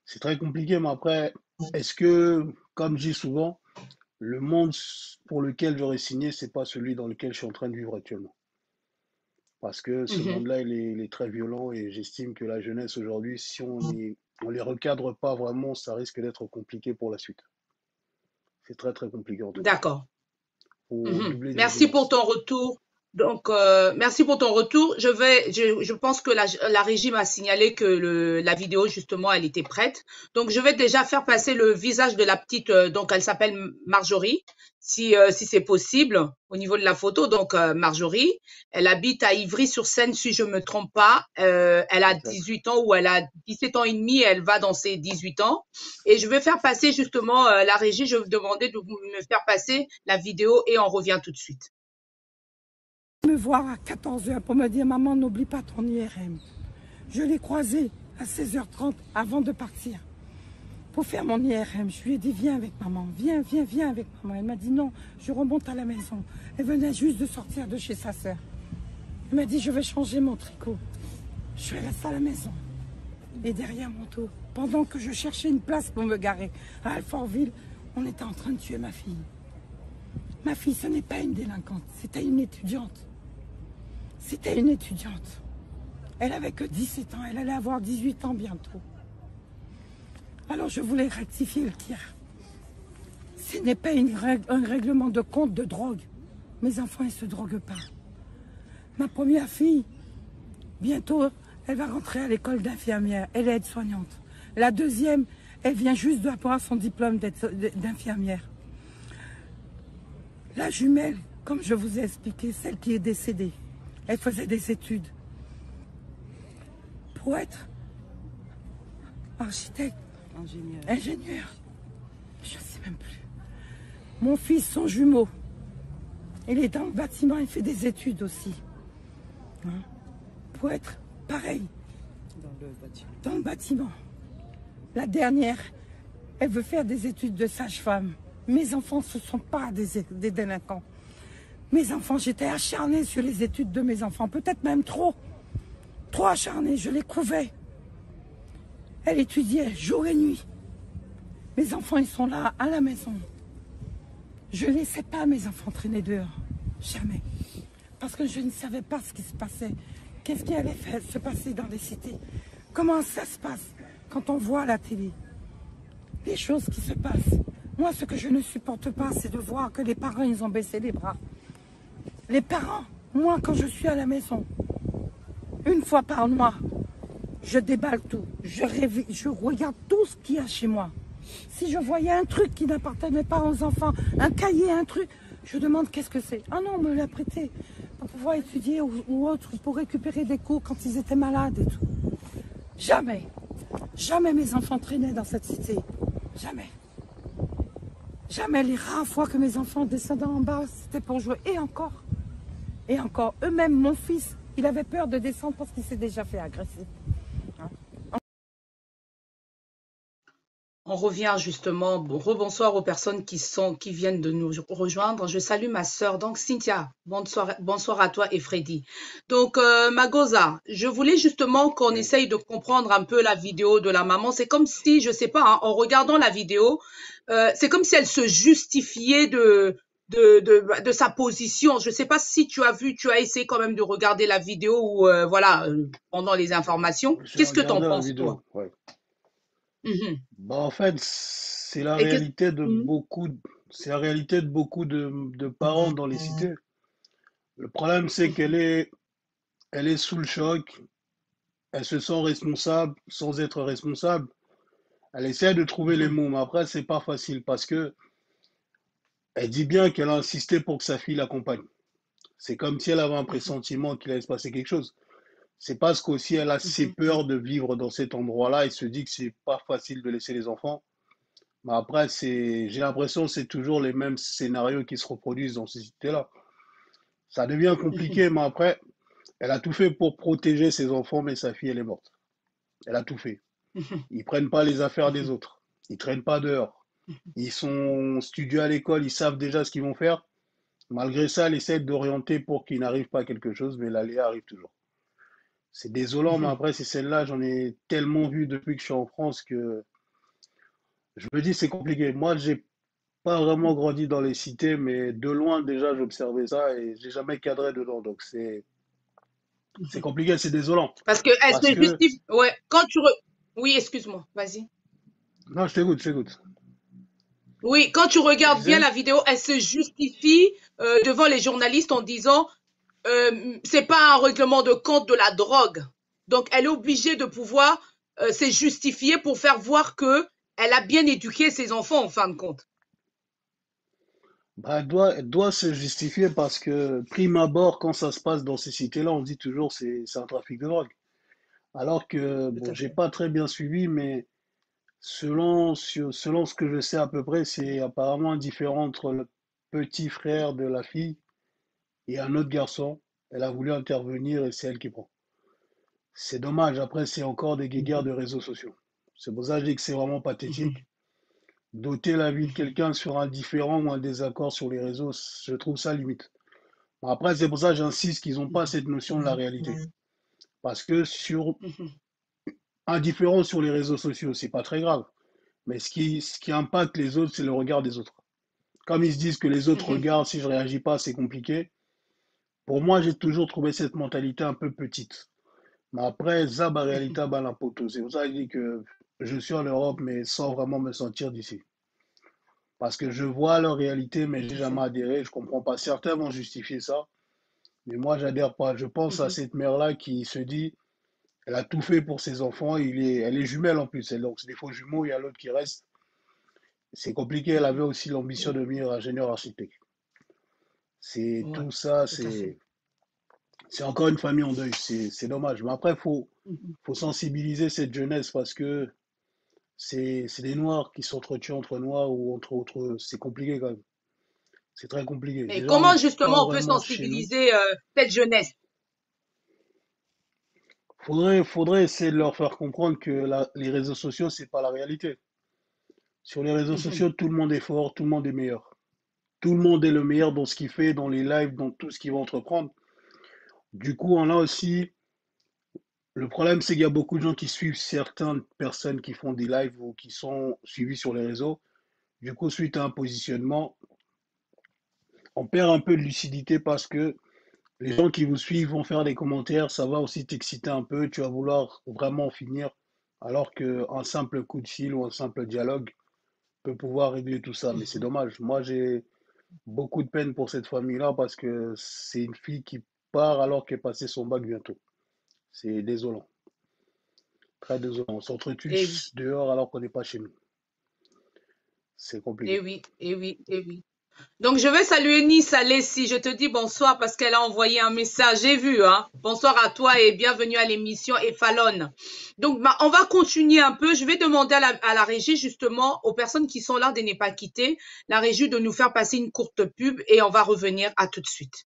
[SPEAKER 2] c'est très compliqué. Mais après, est-ce que, comme je dis souvent, le monde pour lequel j'aurais signé, c'est pas celui dans lequel je suis en train de vivre actuellement. Parce que ce
[SPEAKER 1] Mhm.
[SPEAKER 2] monde-là, il est très violent et j'estime que la jeunesse aujourd'hui, si on les recadre pas vraiment, ça risque d'être compliqué pour la suite. C'est très très compliqué en tout cas.
[SPEAKER 1] D'accord.
[SPEAKER 2] Faut
[SPEAKER 1] Mhm.
[SPEAKER 2] doubler de
[SPEAKER 1] Merci pour
[SPEAKER 2] vigilance.
[SPEAKER 1] ton retour. Donc, merci pour ton retour. Je pense que la régie m'a signalé que la vidéo, justement, elle était prête. Donc, je vais déjà faire passer le visage de la petite, donc elle s'appelle Marjorie, si c'est possible, au niveau de la photo. Donc, Marjorie, elle habite à Ivry-sur-Seine, si je me trompe pas. Elle a
[SPEAKER 2] Exact.
[SPEAKER 1] 18 ans ou elle a 17 ans et demi, elle va dans ses 18 ans. Et je vais faire passer justement la régie, je vais vous demander de me faire passer la vidéo et on revient tout de suite.
[SPEAKER 3] Me voir à 14 heures pour me dire maman n'oublie pas ton IRM. Je l'ai croisé à 16h30 avant de partir pour faire mon IRM. Je lui ai dit viens avec maman, viens avec maman. Elle m'a dit non, je remonte à la maison. Elle venait juste de sortir de chez sa sœur. Elle m'a dit je vais changer mon tricot. Je suis restée à la maison et derrière mon dos, pendant que je cherchais une place pour me garer à Alfortville, on était en train de tuer ma fille. Ma fille, ce n'est pas une délinquante, c'était une étudiante. C'était une étudiante. Elle avait que 17 ans, elle allait avoir 18 ans bientôt. Alors je voulais rectifier le tir. Ce n'est pas un règlement de compte de drogue. Mes enfants, ils ne se droguent pas. Ma première fille, bientôt, elle va rentrer à l'école d'infirmière. Elle est aide-soignante. La deuxième, elle vient juste d'avoir son diplôme d'infirmière. La jumelle, comme je vous ai expliqué, celle qui est décédée, elle faisait des études pour être architecte, ingénieur, je ne sais même plus. Mon fils, son jumeau, il est dans le bâtiment, il fait des études aussi. Hein, pour être pareil, dans le bâtiment. La dernière, elle veut faire des études de sage-femme. Mes enfants, ce ne sont pas des délinquants. Mes enfants, j'étais acharnée sur les études de mes enfants, peut-être même trop. Trop acharnée, je les couvais. Elle étudiait jour et nuit. Mes enfants, ils sont là, à la maison. Je ne laissais pas mes enfants traîner dehors. Jamais. Parce que je ne savais pas ce qui se passait. Qu'est-ce qui allait se passer dans les cités? Comment ça se passe quand on voit à la télé les choses qui se passent? Moi, ce que je ne supporte pas, c'est de voir que les parents, ils ont baissé les bras. Les parents, moi, quand je suis à la maison, une fois par mois, je déballe tout. Je regarde tout ce qu'il y a chez moi. Si je voyais un truc qui n'appartenait pas aux enfants, un cahier, un truc, je demande qu'est-ce que c'est. Ah non, on me l'a prêté pour pouvoir étudier ou autre, pour récupérer des cours quand ils étaient malades et tout. Jamais, jamais mes enfants traînaient dans cette cité. Jamais. Jamais les rares fois que mes enfants descendaient en bas, c'était pour jouer. Et encore. Et encore. Eux-mêmes, mon fils, il avait peur de descendre parce qu'il s'est déjà fait agresser.
[SPEAKER 1] On revient justement, rebonsoir aux personnes qui viennent de nous rejoindre. Je salue ma sœur, donc Cynthia. Bonsoir à toi et Freddy. Donc, Magosa, je voulais justement qu'on
[SPEAKER 2] Oui.
[SPEAKER 1] essaye de comprendre un peu la vidéo de la maman. C'est comme si, je sais pas, hein, en regardant la vidéo, c'est comme si elle se justifiait de sa position. Je sais pas si tu as essayé quand même de regarder la vidéo ou, voilà, pendant les informations.
[SPEAKER 2] J'ai
[SPEAKER 1] Qu'est-ce que t'en
[SPEAKER 2] regardé la
[SPEAKER 1] penses, toi?
[SPEAKER 2] vidéo, ouais.
[SPEAKER 1] Mhm.
[SPEAKER 2] Bah, en fait, c'est la
[SPEAKER 1] Et qu'est-ce...
[SPEAKER 2] réalité de
[SPEAKER 1] Mhm.
[SPEAKER 2] beaucoup de parents dans les cités. Le problème, c'est elle est sous le choc, elle se sent responsable sans être responsable. Elle essaie de trouver les
[SPEAKER 1] Mhm.
[SPEAKER 2] mots, mais après, c'est pas facile parce que elle dit bien qu'elle a insisté pour que sa fille l'accompagne. C'est comme si elle avait un
[SPEAKER 1] Mhm.
[SPEAKER 2] pressentiment qu'il allait se passer quelque chose. C'est parce qu'aussi elle a assez
[SPEAKER 1] Mhm.
[SPEAKER 2] peur de vivre dans cet endroit-là et se dit que c'est pas facile de laisser les enfants. Mais après, j'ai l'impression que c'est toujours les mêmes scénarios qui se reproduisent dans ces cités-là. Ça devient
[SPEAKER 1] Mhm.
[SPEAKER 2] compliqué, mais après, elle a tout fait pour protéger ses enfants, mais sa fille, elle est morte. Elle a tout fait.
[SPEAKER 1] Mhm.
[SPEAKER 2] Ils prennent pas les affaires des
[SPEAKER 1] Mhm.
[SPEAKER 2] autres. Ils traînent pas dehors. Ils sont studieux à l'école, ils savent déjà ce qu'ils vont faire. Malgré ça, elle essaie d'orienter pour qu'ils n'arrivent pas à quelque chose, mais l'aléa arrive toujours. C'est désolant, mais
[SPEAKER 1] Mhm.
[SPEAKER 2] après, c'est celle-là, j'en ai tellement vu depuis que je suis en France que je me dis c'est compliqué. Moi, j'ai pas vraiment grandi dans les cités, mais de loin déjà, j'observais ça et j'ai jamais cadré dedans. Donc c'est
[SPEAKER 1] Mhm.
[SPEAKER 2] compliqué, c'est désolant.
[SPEAKER 1] Parce qu'elle
[SPEAKER 2] Parce
[SPEAKER 1] se
[SPEAKER 2] que,
[SPEAKER 1] justifie. Ouais, Oui, excuse-moi, vas-y.
[SPEAKER 2] non, je t'écoute, je t'écoute.
[SPEAKER 1] Oui, quand tu
[SPEAKER 2] Je
[SPEAKER 1] regardes bien
[SPEAKER 2] disais,
[SPEAKER 1] la vidéo, elle se justifie devant les journalistes en disant c'est pas un règlement de compte de la drogue. Donc, elle est obligée de pouvoir se justifier pour faire voir que elle a bien éduqué ses enfants en fin de compte.
[SPEAKER 2] bah, elle doit se justifier parce que, prime abord, quand ça se passe dans ces cités-là, on dit toujours c'est un trafic de drogue. Alors que,
[SPEAKER 1] Tout
[SPEAKER 2] bon,
[SPEAKER 1] à
[SPEAKER 2] j'ai
[SPEAKER 1] fait.
[SPEAKER 2] pas très bien suivi, mais selon ce que je sais à peu près, c'est apparemment différent entre le petit frère de la fille et un autre garçon. Elle a voulu intervenir et c'est elle qui prend. C'est dommage, après, c'est encore des guéguerres de
[SPEAKER 1] Mhm.
[SPEAKER 2] réseaux sociaux. C'est pour ça que je dis que c'est vraiment
[SPEAKER 1] Mhm.
[SPEAKER 2] pathétique. Doter la vie de
[SPEAKER 1] Mhm.
[SPEAKER 2] quelqu'un sur un différent ou un désaccord sur les réseaux, je trouve ça limite. Bon, après, c'est pour ça que j'insiste qu'ils n'ont pas cette notion de la réalité. Parce que sur
[SPEAKER 1] Mhm.
[SPEAKER 2] un différent sur les réseaux sociaux, c'est pas très grave. Mais ce qui impacte les autres, c'est le regard des autres. Comme ils se disent que les autres
[SPEAKER 1] Mhm.
[SPEAKER 2] regardent, si je réagis pas, c'est compliqué. Pour moi, j'ai toujours trouvé cette mentalité un peu petite. Mais après, Zaba
[SPEAKER 1] Mhm.
[SPEAKER 2] Realita Balapoto. C'est pour ça que je dis que je suis en Europe, mais sans vraiment me sentir d'ici. Parce que je vois leur réalité, mais
[SPEAKER 1] Tout
[SPEAKER 2] j'ai
[SPEAKER 1] à
[SPEAKER 2] jamais
[SPEAKER 1] fait.
[SPEAKER 2] adhéré. Je comprends pas. Certains vont justifier ça, mais moi, j'adhère pas. Je pense à
[SPEAKER 1] Mhm.
[SPEAKER 2] cette mère-là qui se dit, elle a tout fait pour ses enfants. Elle est jumelle en plus. Donc, c'est des faux jumeaux. Il y a l'autre qui reste. C'est compliqué. Elle avait
[SPEAKER 1] Mhm.
[SPEAKER 2] aussi l'ambition de devenir ingénieur architecte. C'est
[SPEAKER 1] Ouais,
[SPEAKER 2] tout ça.
[SPEAKER 1] tout à fait.
[SPEAKER 2] C'est encore une famille en deuil. C'est dommage. Mais après,
[SPEAKER 1] Mhm.
[SPEAKER 2] faut sensibiliser cette jeunesse parce que c'est des noirs qui s'entretuent entre noirs ou entre autres. C'est compliqué quand même. C'est très compliqué.
[SPEAKER 1] Mais
[SPEAKER 2] Déjà, on
[SPEAKER 1] comment
[SPEAKER 2] n'est pas
[SPEAKER 1] justement on peut
[SPEAKER 2] vraiment chez nous.
[SPEAKER 1] sensibiliser cette jeunesse?
[SPEAKER 2] Faudrait essayer de leur faire comprendre que les réseaux sociaux, c'est pas la réalité. Sur les réseaux
[SPEAKER 1] Mhm.
[SPEAKER 2] sociaux, tout le monde est fort, tout le monde est meilleur. Tout le monde est le meilleur dans ce qu'il fait, dans les lives, dans tout ce qu'il va entreprendre. Du coup, on a aussi, le problème, c'est qu'il y a beaucoup de gens qui suivent certaines personnes qui font des lives ou qui sont suivis sur les réseaux. Du coup, suite à un positionnement, on perd un peu de lucidité parce que les gens qui vous suivent vont faire des commentaires, ça va aussi t'exciter un peu, tu vas vouloir vraiment finir, alors qu'un simple coup de fil ou un simple dialogue peut pouvoir régler tout ça. Mais c'est
[SPEAKER 1] Mhm.
[SPEAKER 2] dommage. Moi, j'ai beaucoup de peine pour cette famille-là parce que c'est une fille qui part alors qu'elle passé son bac bientôt. C'est désolant, très désolant. On s'entretue
[SPEAKER 1] Eh oui,
[SPEAKER 2] dehors alors qu'on n'est pas chez nous. C'est
[SPEAKER 1] eh
[SPEAKER 2] compliqué.
[SPEAKER 1] oui, eh oui, eh oui. Donc, je vais saluer Nice Alessi. Je te dis bonsoir parce qu'elle a envoyé un message. J'ai vu, hein. Bonsoir à toi et bienvenue à l'émission Effalone. Donc, on va continuer un peu. Je vais demander à la régie, justement, aux personnes qui sont là de ne pas quitter, la régie de nous faire passer une courte pub et on va revenir à tout de suite.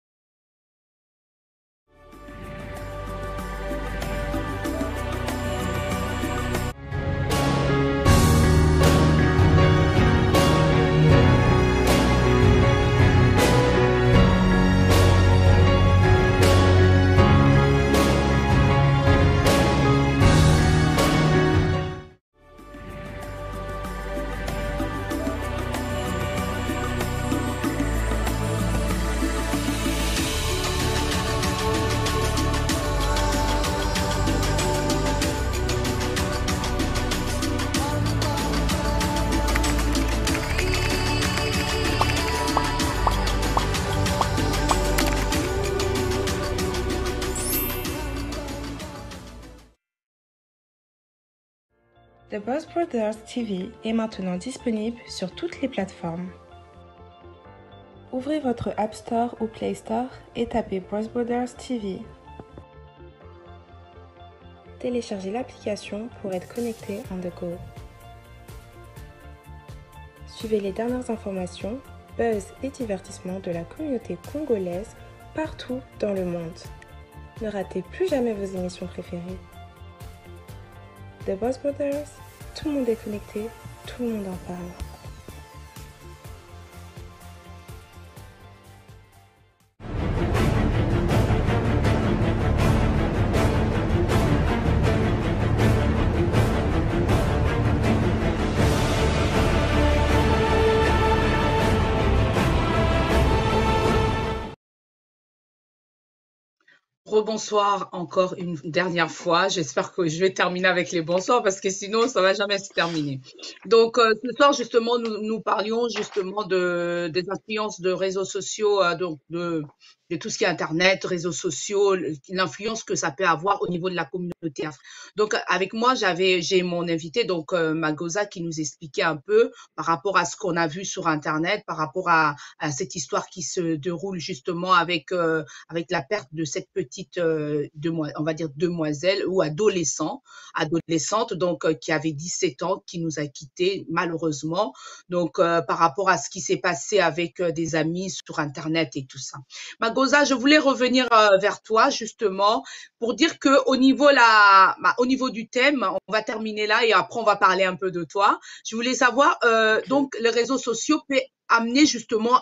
[SPEAKER 4] The Boss Brothers TV est maintenant disponible sur toutes les plateformes. Ouvrez votre App Store ou Play Store et tapez Boss Brothers TV. Téléchargez l'application pour être connecté on the go. Suivez les dernières informations, buzz et divertissements de la communauté congolaise partout dans le monde. Ne ratez plus jamais vos émissions préférées. The Boss Brothers, tout le monde est connecté, tout le monde en parle.
[SPEAKER 1] Rebonsoir encore une dernière fois. J'espère que je vais terminer avec les bonsoirs parce que sinon, ça va jamais se terminer. Donc, ce soir, justement, nous parlions justement des influences de réseaux sociaux, donc de tout ce qui est Internet, réseaux sociaux, l'influence que ça peut avoir au niveau de la communauté. Donc, avec moi, j'ai mon invité, donc Magosa, qui nous expliquait un peu par rapport à ce qu'on a vu sur Internet, par rapport à cette histoire qui se déroule justement avec la perte de cette petite, on va dire demoiselle ou adolescente, donc qui avait 17 ans, qui nous a quittés malheureusement. Donc, par rapport à ce qui s'est passé avec des amis sur Internet et tout ça. Magosa, je voulais revenir vers toi justement pour dire que au niveau du thème, on va terminer là et après on va parler un peu de toi. Je voulais savoir, donc les réseaux sociaux peuvent amener justement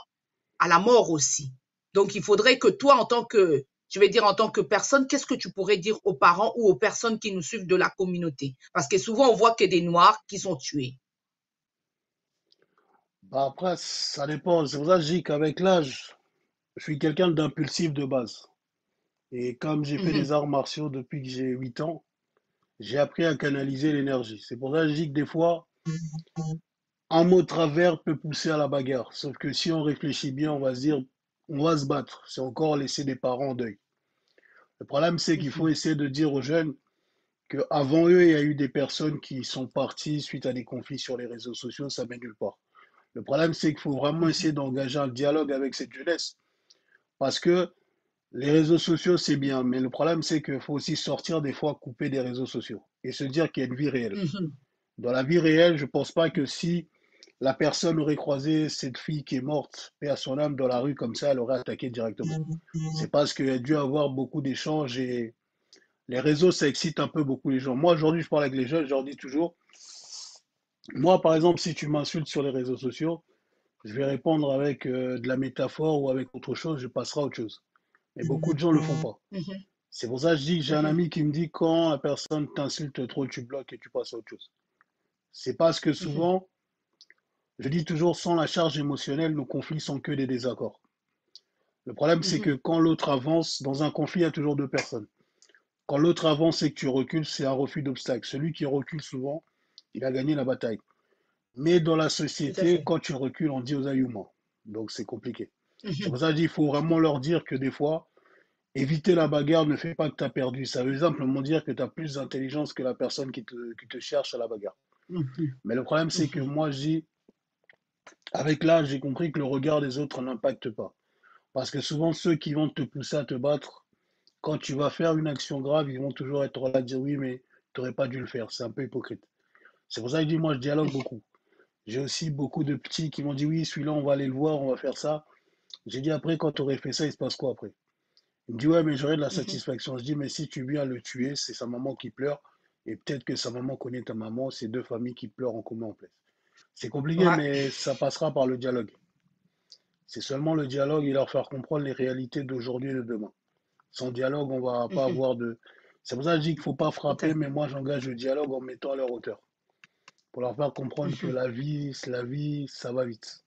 [SPEAKER 1] à la mort aussi. Donc, il faudrait que toi, en tant que personne, qu'est-ce que tu pourrais dire aux parents ou aux personnes qui nous suivent de la communauté? Parce que souvent, on voit que des Noirs qui sont tués.
[SPEAKER 2] Bah après, ça dépend. C'est pour ça que je dis qu'avec l'âge, je suis quelqu'un d'impulsif de base. Et comme j'ai fait
[SPEAKER 1] Mhm,
[SPEAKER 2] des arts martiaux depuis que j'ai 8 ans, j'ai appris à canaliser l'énergie. C'est pour ça que je dis que des fois, un mot de travers peut pousser à la bagarre. Sauf que si on réfléchit bien, on va se dire, on va se battre. C'est encore laisser des parents en deuil. Le problème, c'est qu'il faut
[SPEAKER 1] mhm,
[SPEAKER 2] essayer de dire aux jeunes qu'avant eux, il y a eu des personnes qui sont parties suite à des conflits sur les réseaux sociaux, ça mène nulle part. Le problème, c'est qu'il faut vraiment
[SPEAKER 1] mhm,
[SPEAKER 2] essayer d'engager un dialogue avec cette jeunesse. Parce que les réseaux sociaux, c'est bien, mais le problème, c'est qu'il faut aussi sortir des fois, couper des réseaux sociaux et se dire qu'il y a une vie réelle.
[SPEAKER 1] mhm,
[SPEAKER 2] Dans la vie réelle, je ne pense pas que si la personne aurait croisé cette fille qui est morte, paix à son âme, dans la rue comme ça, elle aurait attaqué directement. C'est parce qu'il y a dû avoir beaucoup d'échanges et les réseaux, ça excite un peu beaucoup les gens. Moi, aujourd'hui, je parle avec les jeunes, je leur dis toujours, moi, par exemple, si tu m'insultes sur les réseaux sociaux, je vais répondre avec de la métaphore ou avec autre chose, je passerai à autre chose. Mais beaucoup de gens ne le font pas.
[SPEAKER 1] mhm,
[SPEAKER 2] C'est pour ça que je dis que j'ai un
[SPEAKER 1] mhm,
[SPEAKER 2] ami qui me dit quand la personne t'insulte trop, tu bloques et tu passes à autre chose. C'est parce que
[SPEAKER 1] mhm,
[SPEAKER 2] souvent, je dis toujours, sans la charge émotionnelle, nos conflits sont que des désaccords. Le problème, c'est que
[SPEAKER 1] mhm,
[SPEAKER 2] quand l'autre avance, dans un conflit, il y a toujours deux personnes. Quand l'autre avance et que tu recules, c'est un refus d'obstacle. Celui qui recule souvent, il a gagné la bataille. Mais dans la
[SPEAKER 1] tout à
[SPEAKER 2] société,
[SPEAKER 1] fait.
[SPEAKER 2] quand tu recules, on dit aux aïumans. Donc c'est compliqué. C'est
[SPEAKER 1] Mhm,
[SPEAKER 2] pour ça que je dis, il faut vraiment leur dire que des fois, éviter la bagarre ne fait pas que tu as perdu. Ça veut simplement dire que tu as plus d'intelligence que la personne qui te cherche à la bagarre.
[SPEAKER 1] mhm,
[SPEAKER 2] Mais le problème, c'est que
[SPEAKER 1] mhm,
[SPEAKER 2] moi, je dis, avec l'âge, j'ai compris que le regard des autres n'impacte pas. Parce que souvent, ceux qui vont te pousser à te battre, quand tu vas faire une action grave, ils vont toujours être là à dire oui, mais tu n'aurais pas dû le faire. C'est un peu hypocrite. C'est pour ça que je dis, moi, je dialogue beaucoup. J'ai aussi beaucoup de petits qui m'ont dit oui, celui-là, on va aller le voir, on va faire ça. J'ai dit après, quand tu aurais fait ça, il se passe quoi après? Il me dit ouais, mais j'aurais de la
[SPEAKER 1] Mhm.
[SPEAKER 2] satisfaction. Je dis, mais si tu viens le tuer, c'est sa maman qui pleure. Et peut-être que sa maman connaît ta maman, c'est deux familles qui pleurent en commun en fait. C'est compliqué,
[SPEAKER 1] Ouais.
[SPEAKER 2] mais ça passera par le dialogue. C'est seulement le dialogue et leur faire comprendre les réalités d'aujourd'hui et de demain. Sans dialogue, on va pas
[SPEAKER 1] Mhm.
[SPEAKER 2] avoir de. C'est pour ça que je dis qu'il ne faut pas
[SPEAKER 1] Tout à
[SPEAKER 2] frapper, mais
[SPEAKER 1] fait.
[SPEAKER 2] moi j'engage le dialogue en mettant à leur hauteur. Pour leur faire comprendre que
[SPEAKER 1] Mhm.
[SPEAKER 2] la vie, ça va vite.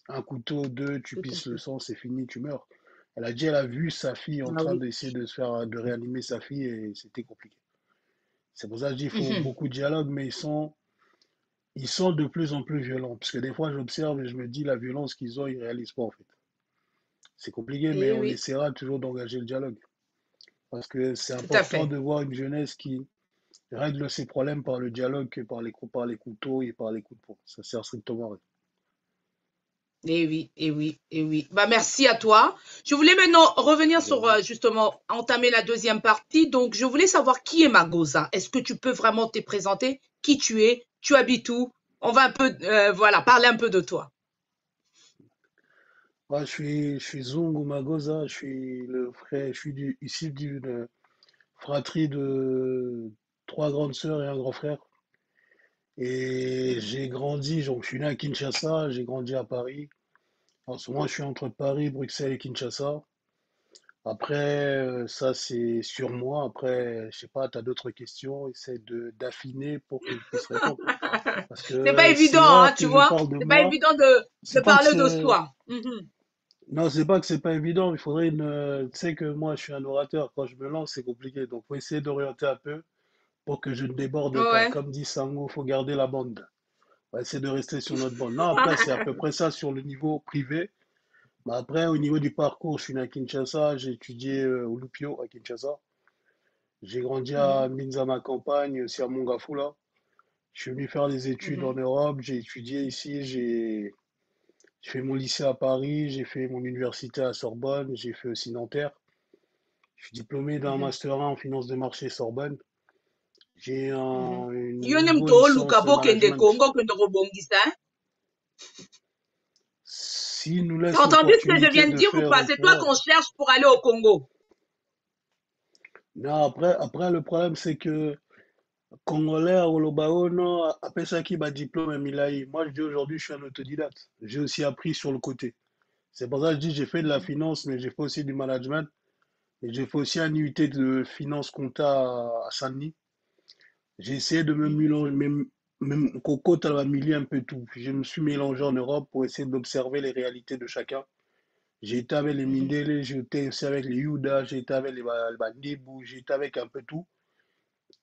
[SPEAKER 2] Un couteau, deux, tu
[SPEAKER 1] Tout à
[SPEAKER 2] pisses le
[SPEAKER 1] fait.
[SPEAKER 2] sang, c'est fini, tu meurs. Elle a dit, elle a vu sa fille en
[SPEAKER 1] Ah
[SPEAKER 2] train
[SPEAKER 1] oui.
[SPEAKER 2] d'essayer de se faire, de réanimer sa fille et c'était compliqué. C'est pour ça que je dis qu'il faut
[SPEAKER 1] Mhm.
[SPEAKER 2] beaucoup de dialogue, mais ils sont de plus en plus violents. Parce que des fois, j'observe et je me dis, la violence qu'ils ont, ils ne réalisent pas en fait. C'est compliqué, mais
[SPEAKER 1] Et
[SPEAKER 2] on
[SPEAKER 1] oui,
[SPEAKER 2] essaiera toujours d'engager le dialogue. Parce que c'est
[SPEAKER 1] tout à
[SPEAKER 2] important
[SPEAKER 1] fait.
[SPEAKER 2] de voir une jeunesse qui règle ses problèmes par le dialogue que par les couteaux et par les coups de poing. Ça sert strictement à rien.
[SPEAKER 1] Et oui, et oui, et oui. Bah, merci à toi. Je voulais maintenant revenir
[SPEAKER 2] De
[SPEAKER 1] sur,
[SPEAKER 2] rien.
[SPEAKER 1] justement, entamer la deuxième partie. Donc, je voulais savoir qui est Magosa. Est-ce que tu peux vraiment te présenter qui tu es? Tu habites où? On va un peu, voilà, parler un peu de toi.
[SPEAKER 2] Moi, je suis Zungu Magoza, je suis le frère, issu d'une fratrie de trois grandes sœurs et un grand frère. Et j'ai grandi, donc je suis né à Kinshasa, j'ai grandi à Paris. En ce moment, je suis entre Paris, Bruxelles et Kinshasa. Après, ça, c'est sur moi. Après, je sais pas, tu as d'autres questions, essaie d'affiner pour que je puisse répondre. Parce
[SPEAKER 1] C'est pas
[SPEAKER 2] que
[SPEAKER 1] évident,
[SPEAKER 2] c'est
[SPEAKER 1] hein,
[SPEAKER 2] rare
[SPEAKER 1] tu
[SPEAKER 2] que je
[SPEAKER 1] vois?
[SPEAKER 2] parle de
[SPEAKER 1] C'est pas
[SPEAKER 2] moi.
[SPEAKER 1] évident de
[SPEAKER 2] C'est pas que
[SPEAKER 1] parler de
[SPEAKER 2] c'est
[SPEAKER 1] soi. Mhm.
[SPEAKER 2] Non, c'est pas que c'est pas évident, il faudrait une. Tu sais que moi, je suis un orateur. Quand je me lance, c'est compliqué. Donc, faut essayer d'orienter un peu pour que je ne déborde pas.
[SPEAKER 1] Ouais.
[SPEAKER 2] Comme dit Sango, faut garder la bande. On va essayer de rester sur notre bande. Non, après, c'est à peu près ça sur le niveau privé. Mais après, au niveau du parcours, je suis né à Kinshasa. J'ai étudié au Lupio à Kinshasa. J'ai grandi à
[SPEAKER 1] Mhm,
[SPEAKER 2] Mbinza, campagne, aussi à Mongafula. Je suis venu faire des études en
[SPEAKER 1] mhm,
[SPEAKER 2] Europe. J'ai étudié ici. J'ai fait mon lycée à Paris. J'ai fait mon université à Sorbonne. J'ai fait aussi Nanterre. Je suis diplômé d'un
[SPEAKER 1] mhm,
[SPEAKER 2] master 1 en finance de marché Sorbonne. J'ai
[SPEAKER 1] mhm.
[SPEAKER 2] un
[SPEAKER 1] Yo ni
[SPEAKER 2] niveau
[SPEAKER 1] mtu oluka
[SPEAKER 2] licence
[SPEAKER 1] bokende
[SPEAKER 2] management.
[SPEAKER 1] Congo kende kobongisa, hein?
[SPEAKER 2] S'il nous
[SPEAKER 1] T'as
[SPEAKER 2] laisse
[SPEAKER 1] entendu ce que je
[SPEAKER 2] l'opportunité
[SPEAKER 1] viens de
[SPEAKER 2] de
[SPEAKER 1] dire ou
[SPEAKER 2] faire,
[SPEAKER 1] pas?
[SPEAKER 2] on
[SPEAKER 1] C'est toi
[SPEAKER 2] pourra.
[SPEAKER 1] qu'on cherche pour aller au Congo.
[SPEAKER 2] Non, après, le problème, c'est que Congolais, Olobaono, après ça qui m'a diplôme et Milaï. Moi, je dis aujourd'hui, je suis un autodidacte. J'ai aussi appris sur le côté. C'est pour ça que je dis, j'ai fait de la
[SPEAKER 1] Mhm,
[SPEAKER 2] finance, mais j'ai fait aussi du management. Et j'ai fait aussi un UT de finance compta à Saint-Denis. J'ai essayé de me
[SPEAKER 1] mhm,
[SPEAKER 2] mélanger, même cocotte, elle m'a mêlé un peu tout. Je me suis mélangé en Europe pour essayer d'observer les réalités de chacun. J'ai été avec les
[SPEAKER 1] mhm,
[SPEAKER 2] Mindele, j'ai été aussi avec les Yuda, j'ai été avec les Bandibu, j'ai été avec un peu tout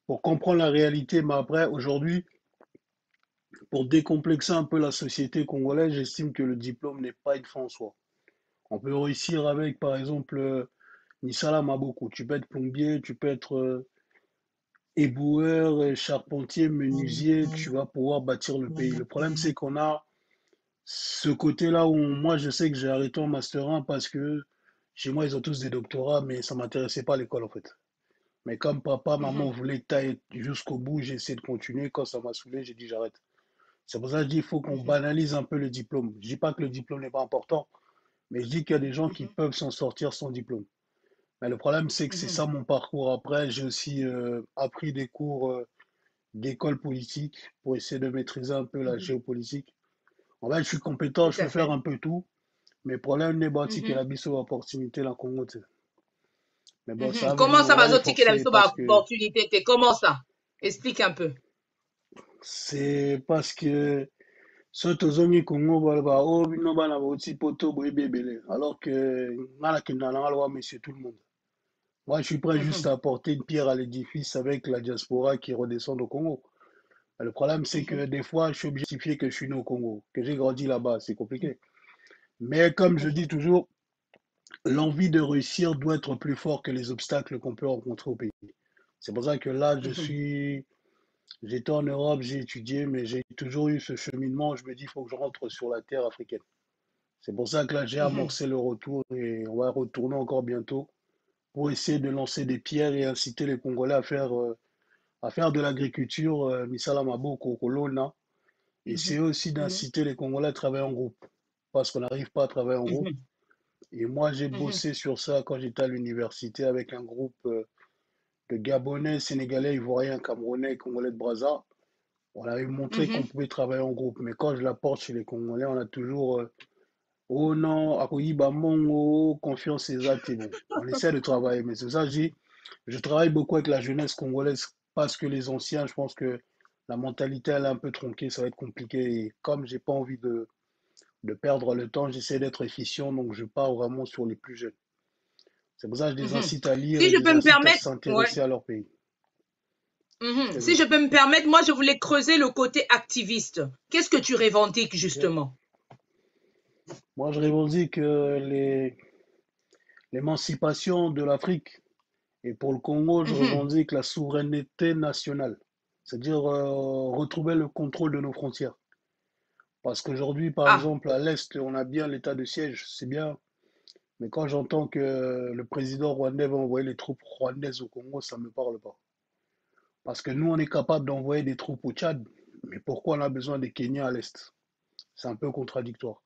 [SPEAKER 2] pour comprendre la réalité. Mais après, aujourd'hui, pour décomplexer un peu la société congolaise, j'estime que le diplôme n'est pas une fin en soi. On peut réussir avec, par exemple, Nisala Maboko. Tu peux être plombier, tu peux être éboueur, charpentier, menuisier, tu vas pouvoir bâtir le pays. Le problème, c'est qu'on a ce côté-là où moi, je sais que j'ai arrêté en Master 1 parce que chez moi, ils ont tous des doctorats, mais ça ne m'intéressait pas à l'école, en fait. Mais comme papa, maman
[SPEAKER 1] mhm,
[SPEAKER 2] voulaient tailler jusqu'au bout, j'ai essayé de continuer. Quand ça m'a saoulé, j'ai dit j'arrête. C'est pour ça que je dis qu'il faut qu'on
[SPEAKER 1] mhm,
[SPEAKER 2] banalise un peu le diplôme. Je ne dis pas que le diplôme n'est pas important, mais je dis qu'il y a des gens qui
[SPEAKER 1] mhm,
[SPEAKER 2] peuvent s'en sortir sans diplôme. Mais le problème, c'est que c'est
[SPEAKER 1] mhm,
[SPEAKER 2] ça mon parcours après. J'ai aussi appris des cours d'école politique pour essayer de maîtriser un peu la
[SPEAKER 1] mhm.
[SPEAKER 2] géopolitique. En fait, je suis compétent,
[SPEAKER 1] Tout
[SPEAKER 2] je
[SPEAKER 1] à
[SPEAKER 2] peux faire
[SPEAKER 1] fait.
[SPEAKER 2] un peu tout, mais problème n'est pas que
[SPEAKER 1] Mhm,
[SPEAKER 2] la biso opportunité la Congo. Tu sais. Mais bon, ça
[SPEAKER 1] mhm.
[SPEAKER 2] va
[SPEAKER 1] Comment
[SPEAKER 2] venir,
[SPEAKER 1] ça
[SPEAKER 2] on
[SPEAKER 1] va
[SPEAKER 2] va les
[SPEAKER 1] sortir la
[SPEAKER 2] forcer parce que
[SPEAKER 1] opportunité? Comment ça? Explique un peu.
[SPEAKER 2] c'est parce que ceux qui Congo bah oh bino bana ba oti poto boy bébélé alors que ngala kinala loi monsieur tout le monde. Moi, je suis prêt juste
[SPEAKER 1] Mhm,
[SPEAKER 2] à apporter une pierre à l'édifice avec la diaspora qui redescend au Congo. Le problème, c'est
[SPEAKER 1] mhm,
[SPEAKER 2] que des fois, je suis obligé de justifier que je suis né au Congo, que j'ai grandi là-bas. C'est compliqué. Mais comme je dis
[SPEAKER 1] mhm,
[SPEAKER 2] toujours, l'envie de réussir doit être plus fort que les obstacles qu'on peut rencontrer au pays. C'est pour ça que là,
[SPEAKER 1] mhm,
[SPEAKER 2] J'étais en Europe, j'ai étudié, mais j'ai toujours eu ce cheminement. Je me dis, il faut que je rentre sur la terre africaine. C'est pour ça que là, j'ai
[SPEAKER 1] Mhm,
[SPEAKER 2] amorcé le retour et on va retourner encore bientôt pour essayer de lancer des pierres et inciter les Congolais à faire de l'agriculture, Misala Maboko, Kolona.
[SPEAKER 1] mhm,
[SPEAKER 2] Essayer aussi
[SPEAKER 1] mhm,
[SPEAKER 2] d'inciter les Congolais à travailler en groupe, parce qu'on n'arrive pas à travailler en groupe.
[SPEAKER 1] mhm,
[SPEAKER 2] Et moi, j'ai
[SPEAKER 1] mhm,
[SPEAKER 2] bossé sur ça quand j'étais à l'université avec un groupe de Gabonais, Sénégalais, Ivoiriens, Camerounais, Congolais de Brazza. On avait montré qu'on
[SPEAKER 1] mhm.
[SPEAKER 2] pouvait travailler en groupe, mais quand je l'apporte chez les Congolais, on a toujours oh non, Akoyiba Mongo, confiance et ça, c'est bon. On essaie de travailler, mais c'est ça, je travaille beaucoup avec la jeunesse congolaise parce que les anciens, je pense que la mentalité, elle est un peu tronquée, ça va être compliqué. Et comme j'ai pas envie de perdre le temps, j'essaie d'être efficient, donc je pars vraiment sur les plus jeunes. C'est pour ça que je les
[SPEAKER 1] Mhm.
[SPEAKER 2] incite à lire
[SPEAKER 1] Si
[SPEAKER 2] et
[SPEAKER 1] je
[SPEAKER 2] je les
[SPEAKER 1] peux me
[SPEAKER 2] incite à
[SPEAKER 1] permettre, ouais.
[SPEAKER 2] s'intéresser à leur pays.
[SPEAKER 1] Si
[SPEAKER 2] Vas-y.
[SPEAKER 1] je peux me permettre, moi, je voulais creuser le côté activiste. Qu'est-ce que tu revendiques,
[SPEAKER 2] Ok.
[SPEAKER 1] justement?
[SPEAKER 2] Moi, je revendique l'émancipation de l'Afrique. Et pour le Congo, je
[SPEAKER 1] Mhm.
[SPEAKER 2] revendique la souveraineté nationale, c'est-à-dire retrouver le contrôle de nos frontières. Parce qu'aujourd'hui, par
[SPEAKER 1] Ah.
[SPEAKER 2] exemple, à l'Est, on a bien l'état de siège, c'est bien, mais quand j'entends que le président rwandais va envoyer les troupes rwandaises au Congo, ça ne me parle pas. Parce que nous, on est capable d'envoyer des troupes au Tchad, mais pourquoi on a besoin des Kenyans à l'Est? C'est un peu contradictoire.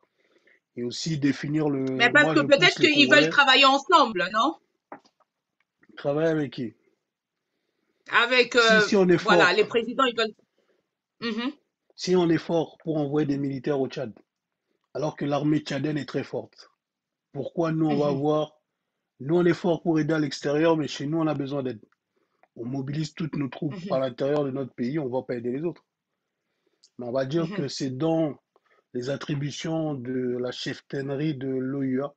[SPEAKER 2] Et aussi définir
[SPEAKER 1] Mais
[SPEAKER 2] le...
[SPEAKER 1] parce
[SPEAKER 2] Moi,
[SPEAKER 1] que
[SPEAKER 2] je pousse
[SPEAKER 1] peut-être
[SPEAKER 2] les
[SPEAKER 1] qu'ils veulent
[SPEAKER 2] Congolais,
[SPEAKER 1] travailler ensemble, non?
[SPEAKER 2] travailler avec qui?
[SPEAKER 1] Avec,
[SPEAKER 2] Si on est
[SPEAKER 1] voilà, les
[SPEAKER 2] fort,
[SPEAKER 1] présidents, ils veulent. Mhm,
[SPEAKER 2] si on est fort pour envoyer des militaires au Tchad, alors que l'armée tchadienne est très forte. Pourquoi nous, on va
[SPEAKER 1] mhm,
[SPEAKER 2] avoir... Nous, on est fort pour aider à l'extérieur, mais chez nous, on a besoin d'aide. On mobilise toutes nos troupes à
[SPEAKER 1] mhm,
[SPEAKER 2] l'intérieur de notre pays, on ne va pas aider les autres. Mais on va dire
[SPEAKER 1] mhm,
[SPEAKER 2] que c'est dans les attributions de la cheftannerie de l'OUA,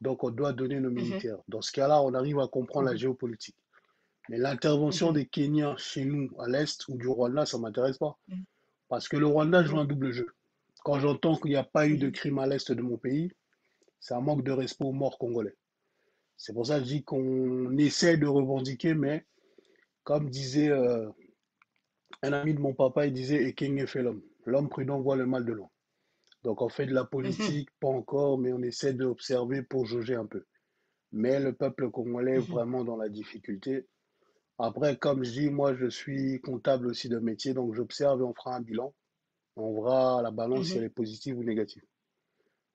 [SPEAKER 2] donc on doit donner nos
[SPEAKER 1] mhm,
[SPEAKER 2] militaires. Dans ce cas-là, on arrive à comprendre la
[SPEAKER 1] mhm,
[SPEAKER 2] géopolitique. Mais l'intervention
[SPEAKER 1] mhm,
[SPEAKER 2] des Kenyans chez nous, à l'Est, ou du Rwanda, ça ne m'intéresse pas. Parce que le Rwanda joue
[SPEAKER 1] mhm,
[SPEAKER 2] un double jeu. Quand j'entends qu'il n'y a pas eu de
[SPEAKER 1] mhm,
[SPEAKER 2] crime à l'Est de mon pays, c'est un manque de respect aux morts congolais. C'est pour ça que je dis qu'on essaie de revendiquer, mais comme disait un ami de mon papa, il disait Ekenge fait l'homme. L'homme prudent voit le mal de loin. Donc on fait de la
[SPEAKER 1] mhm,
[SPEAKER 2] politique, pas encore, mais on essaie d'observer pour jauger un peu. Mais le peuple congolais est
[SPEAKER 1] mhm,
[SPEAKER 2] vraiment dans la difficulté. Après, comme je dis, moi je suis comptable aussi de métier, donc j'observe et on fera un bilan. On verra la balance si
[SPEAKER 1] mhm,
[SPEAKER 2] elle est positive ou négative.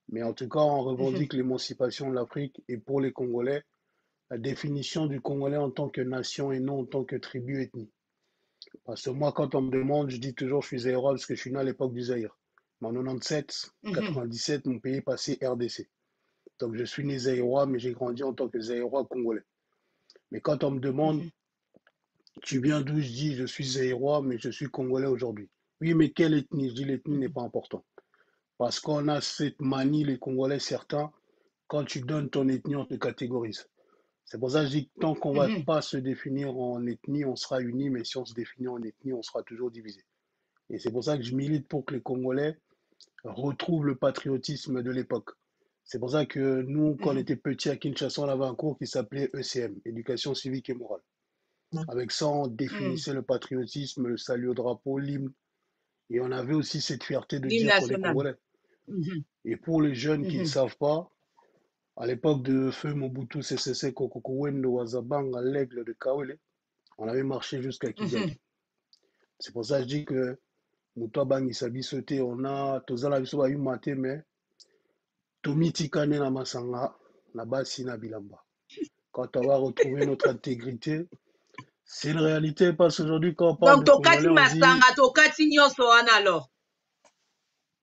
[SPEAKER 2] Mais en tout cas, on
[SPEAKER 1] mhm,
[SPEAKER 2] revendique l'émancipation de l'Afrique et pour les Congolais, la définition du Congolais en tant que nation et non en tant que tribu ethnie. Parce que moi, quand on me demande, je dis toujours que je suis zaïrois parce que je suis né à l'époque du Zaïre. Mais en 97,
[SPEAKER 1] mhm,
[SPEAKER 2] 97, mon pays est passé RDC. Donc je suis né zaïrois, mais j'ai grandi en tant que zaïrois congolais. Mais quand on me demande,
[SPEAKER 1] mhm,
[SPEAKER 2] tu viens d'où? Je dis, je suis zaïrois, mais je suis congolais aujourd'hui. Oui, mais quelle ethnie? Je dis, l'ethnie n'est
[SPEAKER 1] mhm,
[SPEAKER 2] pas important. Parce qu'on a cette manie, les Congolais, certains, quand tu donnes ton ethnie, on te catégorise. C'est pour ça que je dis que tant qu'on ne va
[SPEAKER 1] mhm,
[SPEAKER 2] pas se définir en ethnie, on sera unis, mais si on se définit en ethnie, on sera toujours divisé. Et c'est pour ça que je milite pour que les Congolais retrouvent le patriotisme de l'époque. C'est pour ça que nous, quand on
[SPEAKER 1] mhm,
[SPEAKER 2] était petits à Kinshasa, on avait un cours qui s'appelait ECM, Éducation civique et morale. Avec ça, on
[SPEAKER 1] mhm.
[SPEAKER 2] définissait le patriotisme, le salut au drapeau, l'hymne. Et on avait aussi cette fierté de
[SPEAKER 1] L'hymne
[SPEAKER 2] dire qu'on est
[SPEAKER 1] national.
[SPEAKER 2] Congolais.
[SPEAKER 1] Mhm,
[SPEAKER 2] Et pour les jeunes qui ne
[SPEAKER 1] mhm,
[SPEAKER 2] savent pas, à l'époque de Feu Mobutu Sese Seko Wendo Wazabanga, l'aigle de Kawele, on avait marché jusqu'à
[SPEAKER 1] mhm.
[SPEAKER 2] Kigali. C'est pour ça que je dis que Moutouabang Isabi sauté, on a Tozala Biso Bayumate, mais Tomitikane na Masanga, na Basi na Bilamba. Quand on va retrouver notre intégrité, c'est une réalité parce qu'aujourd'hui, quand on parle
[SPEAKER 1] Donc,
[SPEAKER 2] de Congolais,
[SPEAKER 1] Tokati
[SPEAKER 2] on dit,
[SPEAKER 1] Masanga, Tokati Nyonso wana alors.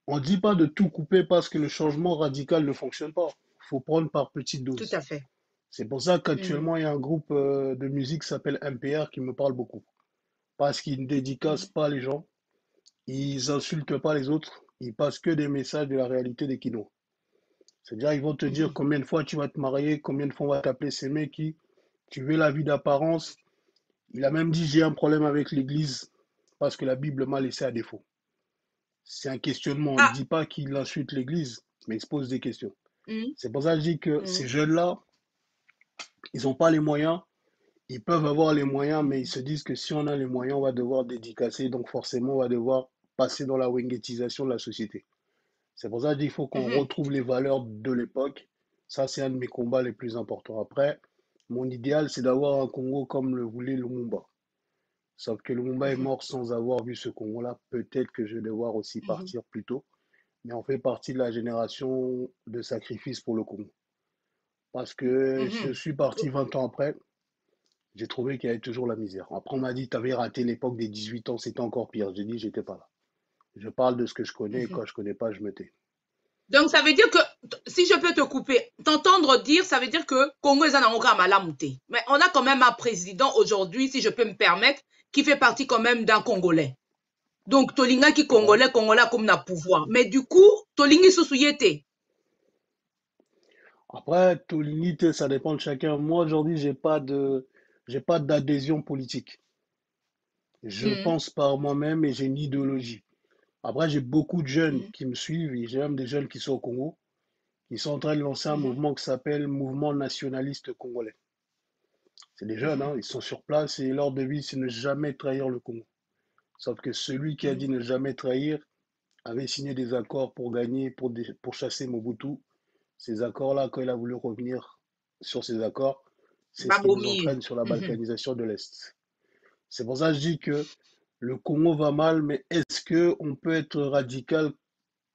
[SPEAKER 2] on dit pas de tout couper parce que le changement radical ne fonctionne pas. Il faut prendre par petites
[SPEAKER 1] Tout
[SPEAKER 2] doses.
[SPEAKER 1] à fait.
[SPEAKER 2] C'est pour ça
[SPEAKER 1] Mhm,
[SPEAKER 2] qu'actuellement, il y a un groupe de musique qui s'appelle MPR qui me parle beaucoup. Parce qu'ils ne dédicacent
[SPEAKER 1] mhm,
[SPEAKER 2] pas les gens, ils insultent pas les autres, ils passent que des messages de la réalité des kinos. C'est-à-dire, ils vont te dire
[SPEAKER 1] mhm,
[SPEAKER 2] combien de fois tu vas te marier, combien de fois on va t'appeler ces mecs qui, tu veux la vie d'apparence. Il a même dit, j'ai un problème avec l'Église parce que la Bible m'a laissé à défaut. C'est un questionnement. Il ne
[SPEAKER 1] ah,
[SPEAKER 2] dit pas qu'il insulte l'Église, mais il se pose des questions.
[SPEAKER 1] mhm,
[SPEAKER 2] C'est pour ça que je dis que ces
[SPEAKER 1] mhm,
[SPEAKER 2] jeunes-là, ils n'ont pas les moyens. ils peuvent avoir les moyens, mais ils se disent que si on a les moyens, on va devoir dédicacer, donc forcément, on va devoir passer dans la wingétisation de la société. C'est pour ça que je dis qu'il faut qu'on
[SPEAKER 1] Mhm,
[SPEAKER 2] retrouve les valeurs de l'époque. Ça, c'est un de mes combats les plus importants. Après, mon idéal, c'est d'avoir un Congo comme le voulait Lumumba. Sauf que Lumumba est
[SPEAKER 1] mhm,
[SPEAKER 2] mort sans avoir vu ce Congo-là. Peut-être que je vais devoir aussi
[SPEAKER 1] mhm,
[SPEAKER 2] partir plus tôt. Mais on fait partie de la génération de sacrifice pour le Congo. Parce que je
[SPEAKER 1] mhm.
[SPEAKER 2] suis parti 20 ans après, j'ai trouvé qu'il y avait toujours la misère. Après, on m'a dit, tu avais raté l'époque des 18 ans, c'était encore pire. J'ai dit, j'étais pas là. Je parle de ce que je connais et
[SPEAKER 1] Mhm.
[SPEAKER 2] quand je connais pas, je me tais.
[SPEAKER 1] Donc, ça veut dire que, si je peux te couper, t'entendre dire, ça veut dire que Congo est un endroit malamouté. Mais on a quand même un président aujourd'hui, si je peux me permettre, qui fait partie quand même d'un Congolais. Donc, Tolinga qui
[SPEAKER 2] Ouais.
[SPEAKER 1] Congolais, Congolais comme na pouvoir. Mais du coup, Tolingi Soussouyete.
[SPEAKER 2] Après, tout limite, ça dépend de chacun. Moi, aujourd'hui, j'ai pas d'adhésion politique. Je
[SPEAKER 1] Mhm,
[SPEAKER 2] pense par moi-même et j'ai une idéologie. Après, j'ai beaucoup de jeunes
[SPEAKER 1] mhm,
[SPEAKER 2] qui me suivent et j'ai même des jeunes qui sont au Congo, qui sont en train de lancer un
[SPEAKER 1] mhm,
[SPEAKER 2] mouvement qui s'appelle Mouvement nationaliste congolais. C'est des jeunes,
[SPEAKER 1] mhm,
[SPEAKER 2] hein, ils sont sur place et leur devise, c'est ne jamais trahir le Congo. Sauf que celui qui a
[SPEAKER 1] mhm,
[SPEAKER 2] dit ne jamais trahir avait signé des accords pour gagner, pour chasser Mobutu. Ces accords-là, quand il a voulu revenir sur ces accords, c'est ce qui nous
[SPEAKER 1] Babomi.
[SPEAKER 2] entraîne sur la
[SPEAKER 1] Mhm,
[SPEAKER 2] balkanisation de l'Est. C'est pour ça que je dis que le Congo va mal, mais est-ce qu'on peut être radical?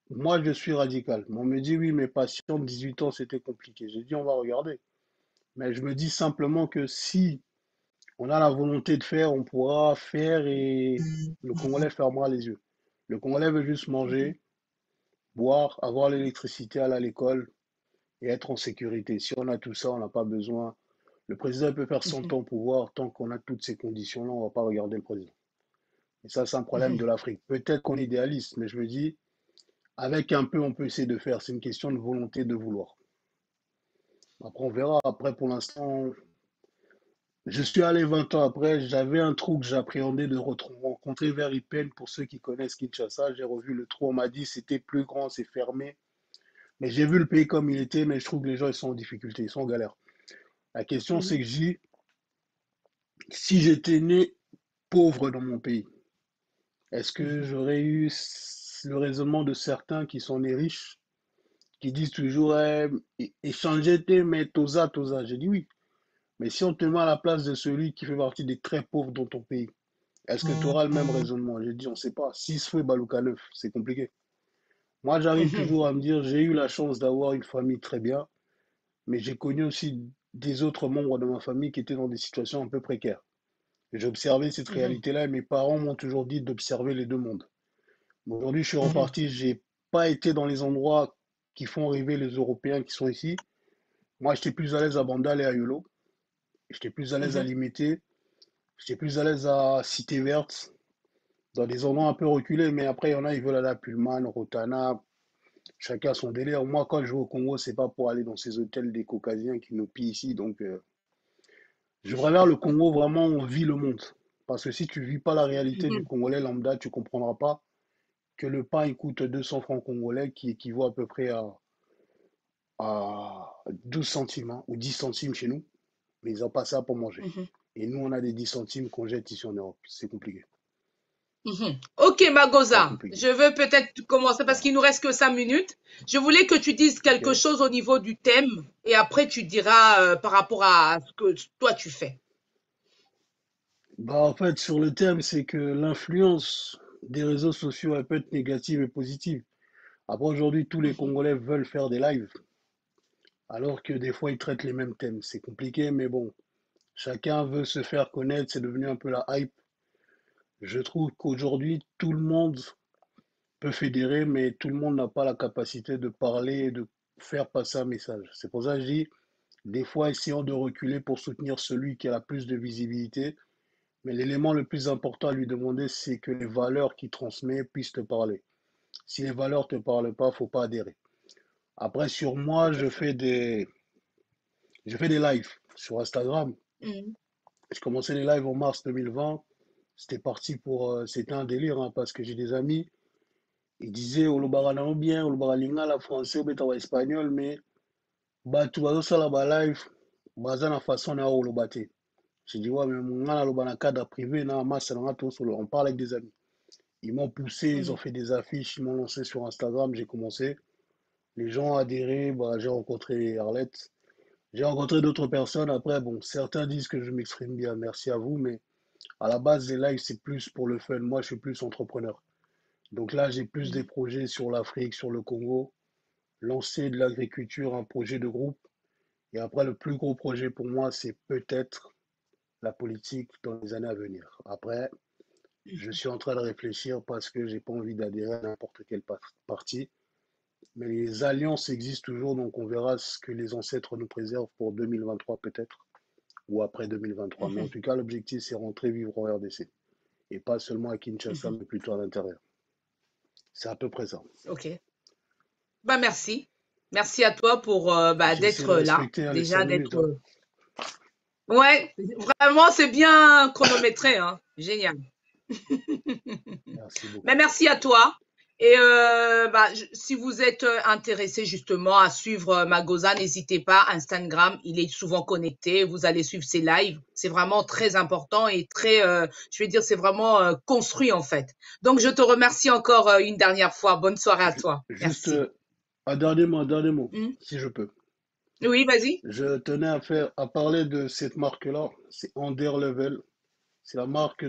[SPEAKER 2] Moi, je suis radical. On me dit, oui, mais patient, 18 ans, c'était compliqué. J'ai dit, on va regarder. Mais je me dis simplement que si on a la volonté de faire, on pourra faire et le Congolais fermera les yeux. Le Congolais veut juste
[SPEAKER 1] mhm,
[SPEAKER 2] manger, boire, avoir l'électricité, aller à l'école et être en sécurité. Si on a tout ça, on n'a pas besoin. Le président peut faire 100
[SPEAKER 1] mhm,
[SPEAKER 2] ans au pouvoir, tant qu'on a toutes ces conditions-là, on ne va pas regarder le président. Et ça, c'est un problème
[SPEAKER 1] mhm,
[SPEAKER 2] de l'Afrique. Peut-être qu'on est idéaliste, mais je me dis, avec un peu, on peut essayer de faire. C'est une question de volonté, de vouloir. Après, on verra. Après, pour l'instant, je suis allé 20 ans après. J'avais un trou que j'appréhendais de rencontrer vers Ipen. Pour ceux qui connaissent Kinshasa, j'ai revu le trou. On m'a dit c'était plus grand, c'est fermé. Mais j'ai vu le pays comme il était, mais je trouve que les gens ils sont en difficulté, ils sont en galère. La question,
[SPEAKER 1] mhm,
[SPEAKER 2] c'est que si j'étais né pauvre dans mon pays, est-ce que
[SPEAKER 1] mhm,
[SPEAKER 2] j'aurais eu le raisonnement de certains qui sont nés riches, qui disent toujours échanger tes mais tosa, tosa. J'ai dit oui. Mais si on te met à la place de celui qui fait partie des très pauvres dans ton pays, est-ce que tu auras le même raisonnement? J'ai dit, on ne sait pas. S'il se fait Balouka 9, c'est compliqué. Moi, j'arrive
[SPEAKER 1] mhm,
[SPEAKER 2] toujours à me dire, j'ai eu la chance d'avoir une famille très bien, mais j'ai connu aussi des autres membres de ma famille qui étaient dans des situations un peu précaires. J'ai observé cette
[SPEAKER 1] mhm,
[SPEAKER 2] réalité-là et mes parents m'ont toujours dit d'observer les deux mondes. Aujourd'hui, je suis
[SPEAKER 1] mhm,
[SPEAKER 2] reparti, j'ai pas été dans les endroits qui font rêver les Européens qui sont ici. Moi, j'étais plus à l'aise à Bandal et à Yolo. J'étais plus à l'aise à
[SPEAKER 1] mhm,
[SPEAKER 2] Limité. J'étais plus à l'aise à Cité Verte, dans des endroits un peu reculés. Mais après, il y en a, ils veulent aller à Pullman, Rotana. Chacun son délire. Moi, quand je vais au Congo, c'est pas pour aller dans ces hôtels des Caucasiens qui nous pillent ici. Donc, je préfère le Congo, vraiment, on vit le monde. Parce que si tu vis pas la réalité du
[SPEAKER 1] mhm.
[SPEAKER 2] Congolais lambda, tu comprendras pas que le pain il coûte 200 francs congolais, qui équivaut à peu près à 12 centimes hein, ou 10 centimes chez nous. Mais ils n'ont pas ça pour manger.
[SPEAKER 1] Mhm.
[SPEAKER 2] Et nous, on a des 10 centimes qu'on jette ici en Europe. C'est compliqué.
[SPEAKER 1] Mhm. Ok,
[SPEAKER 2] Très
[SPEAKER 1] Magoza,
[SPEAKER 2] compliqué.
[SPEAKER 1] je veux peut-être commencer parce
[SPEAKER 2] Voilà.
[SPEAKER 1] qu'il nous reste que 5 minutes. Je voulais que tu dises quelque
[SPEAKER 2] OK.
[SPEAKER 1] chose au niveau du thème et après tu diras par rapport à ce que toi tu fais.
[SPEAKER 2] Bah, en fait, sur le thème, c'est que l'influence des réseaux sociaux, elle peut être négative et positive. Après, aujourd'hui, tous les
[SPEAKER 1] Mhm,
[SPEAKER 2] Congolais veulent faire des lives, alors que des fois, ils traitent les mêmes thèmes. C'est compliqué, mais bon, chacun veut se faire connaître, c'est devenu un peu la hype. Je trouve qu'aujourd'hui, tout le monde peut fédérer, mais tout le monde n'a pas la capacité de parler et de faire passer un message. C'est pour ça que je dis, des fois, essayons de reculer pour soutenir celui qui a la plus de visibilité. Mais l'élément le plus important à lui demander, c'est que les valeurs qu'il transmet puissent te parler. Si les valeurs ne te parlent pas, il ne faut pas adhérer. Après, sur moi,
[SPEAKER 1] tout à fait.
[SPEAKER 2] je fais des lives sur Instagram.
[SPEAKER 1] Mhm,
[SPEAKER 2] J'ai commencé les lives en mars 2020. C'était parti c'était un délire hein, parce que j'ai des amis. Ils disaient, Olobara na bien, Olobara lingala français, ou espagnol, mais bah, tu vas ça là-bas live, bah, ça na façon na olobate. J'ai dit, ouais, mais mon gars, dans le cadre privé, on parle avec des amis. Ils m'ont poussé, ils ont fait des affiches, ils m'ont lancé sur Instagram, j'ai commencé. Les gens ont adhéré, bah, j'ai rencontré Arlette. J'ai rencontré d'autres personnes. Après, bon, certains disent que je m'exprime bien, merci à vous, mais à la base, les lives, c'est plus pour le fun. Moi, je suis plus entrepreneur. Donc là, j'ai plus des projets sur l'Afrique, sur le Congo, lancer de l'agriculture, un projet de groupe. Et après, le plus gros projet pour moi, c'est peut-être la politique dans les années à venir. Après, je suis en train de réfléchir parce que j'ai pas envie d'adhérer à n'importe quel parti. Mais les alliances existent toujours, donc on verra ce que les ancêtres nous préservent pour 2023 peut-être, ou après 2023. Mais en tout cas, l'objectif, c'est rentrer vivre en RDC. Et pas seulement à Kinshasa, mais plutôt à l'intérieur. C'est à peu près ça.
[SPEAKER 1] Ok. Bah, merci. Merci à toi pour
[SPEAKER 2] J'essaie de
[SPEAKER 1] d'être là.
[SPEAKER 2] respecter les
[SPEAKER 1] Déjà
[SPEAKER 2] 5
[SPEAKER 1] d'être.
[SPEAKER 2] minutes. Hein.
[SPEAKER 1] Ouais, vraiment, c'est bien chronométré. Hein. Génial.
[SPEAKER 2] Merci beaucoup.
[SPEAKER 1] Mais merci à toi. Et si vous êtes intéressé justement à suivre Magosa, n'hésitez pas. Instagram, il est souvent connecté. Vous allez suivre ses lives. C'est vraiment très important et très, je vais dire, c'est vraiment construit en fait. Donc, je te remercie encore une dernière fois. Bonne soirée à toi.
[SPEAKER 2] Juste
[SPEAKER 1] Merci.
[SPEAKER 2] un dernier mot, si je peux.
[SPEAKER 1] Oui, vas-y.
[SPEAKER 2] Je tenais à parler de cette marque-là. C'est Under Level. C'est la marque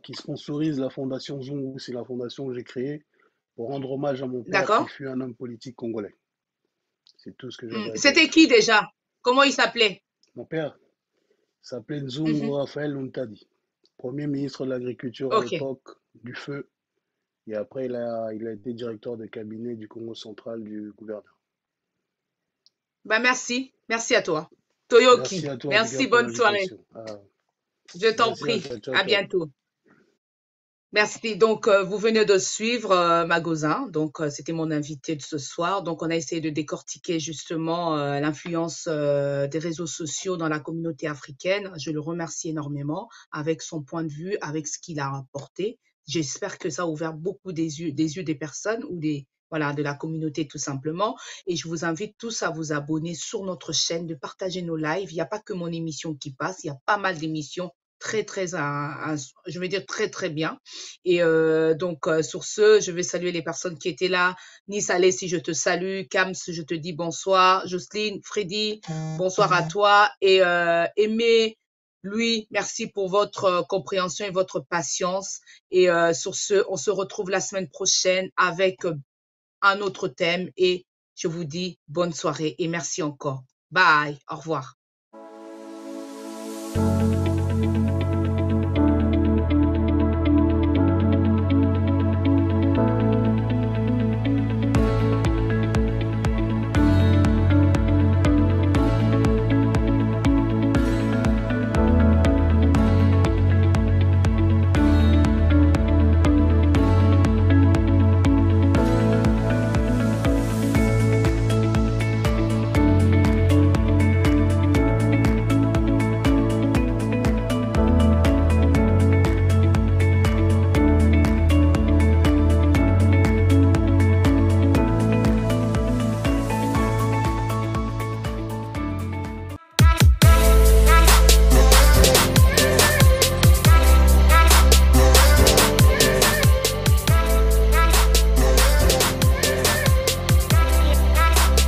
[SPEAKER 2] qui sponsorise la fondation Zungu. C'est la fondation que j'ai créée pour rendre hommage à mon père qui
[SPEAKER 1] D'accord.
[SPEAKER 2] fut un homme politique congolais. C'est tout ce que j'avais à dire
[SPEAKER 1] C'était
[SPEAKER 2] là-dessus.
[SPEAKER 1] qui déjà? Comment il s'appelait?
[SPEAKER 2] Mon père s'appelait Nzungu
[SPEAKER 1] Mhm.
[SPEAKER 2] Raphaël Luntadi, premier ministre de l'Agriculture à
[SPEAKER 1] Ok.
[SPEAKER 2] l'époque du Feu. Et après, il a été directeur de cabinet du Congo central du gouverneur.
[SPEAKER 1] Bah, merci. Merci à toi.
[SPEAKER 2] Merci
[SPEAKER 1] Toyoki.
[SPEAKER 2] à toi en tout cas
[SPEAKER 1] Merci.
[SPEAKER 2] pour
[SPEAKER 1] Bonne soirée.
[SPEAKER 2] l'invitation. Ah,
[SPEAKER 1] Je t'en
[SPEAKER 2] merci à
[SPEAKER 1] prie.
[SPEAKER 2] toi. Ciao,
[SPEAKER 1] À
[SPEAKER 2] ciao.
[SPEAKER 1] bientôt. Merci. Donc, vous venez de suivre Magosa. Donc, c'était mon invité de ce soir. Donc, on a essayé de décortiquer justement l'influence des réseaux sociaux dans la communauté africaine. Je le remercie énormément avec son point de vue, avec ce qu'il a apporté. J'espère que ça a ouvert beaucoup des yeux des personnes ou voilà, de la communauté tout simplement. Et je vous invite tous à vous abonner sur notre chaîne, de partager nos lives. Il n'y a pas que mon émission qui passe. Il y a pas mal d'émissions très, je vais dire très, très bien. Et donc, sur ce, je vais saluer les personnes qui étaient là. Nice Alessi, je te salue. Kams, je te dis bonsoir. Jocelyne, Freddy, bonsoir à toi. Et Aimé, Louis, merci pour votre compréhension et votre patience. Et sur ce, on se retrouve la semaine prochaine avec un autre thème. Et je vous dis bonne soirée et merci encore. Bye. Au revoir.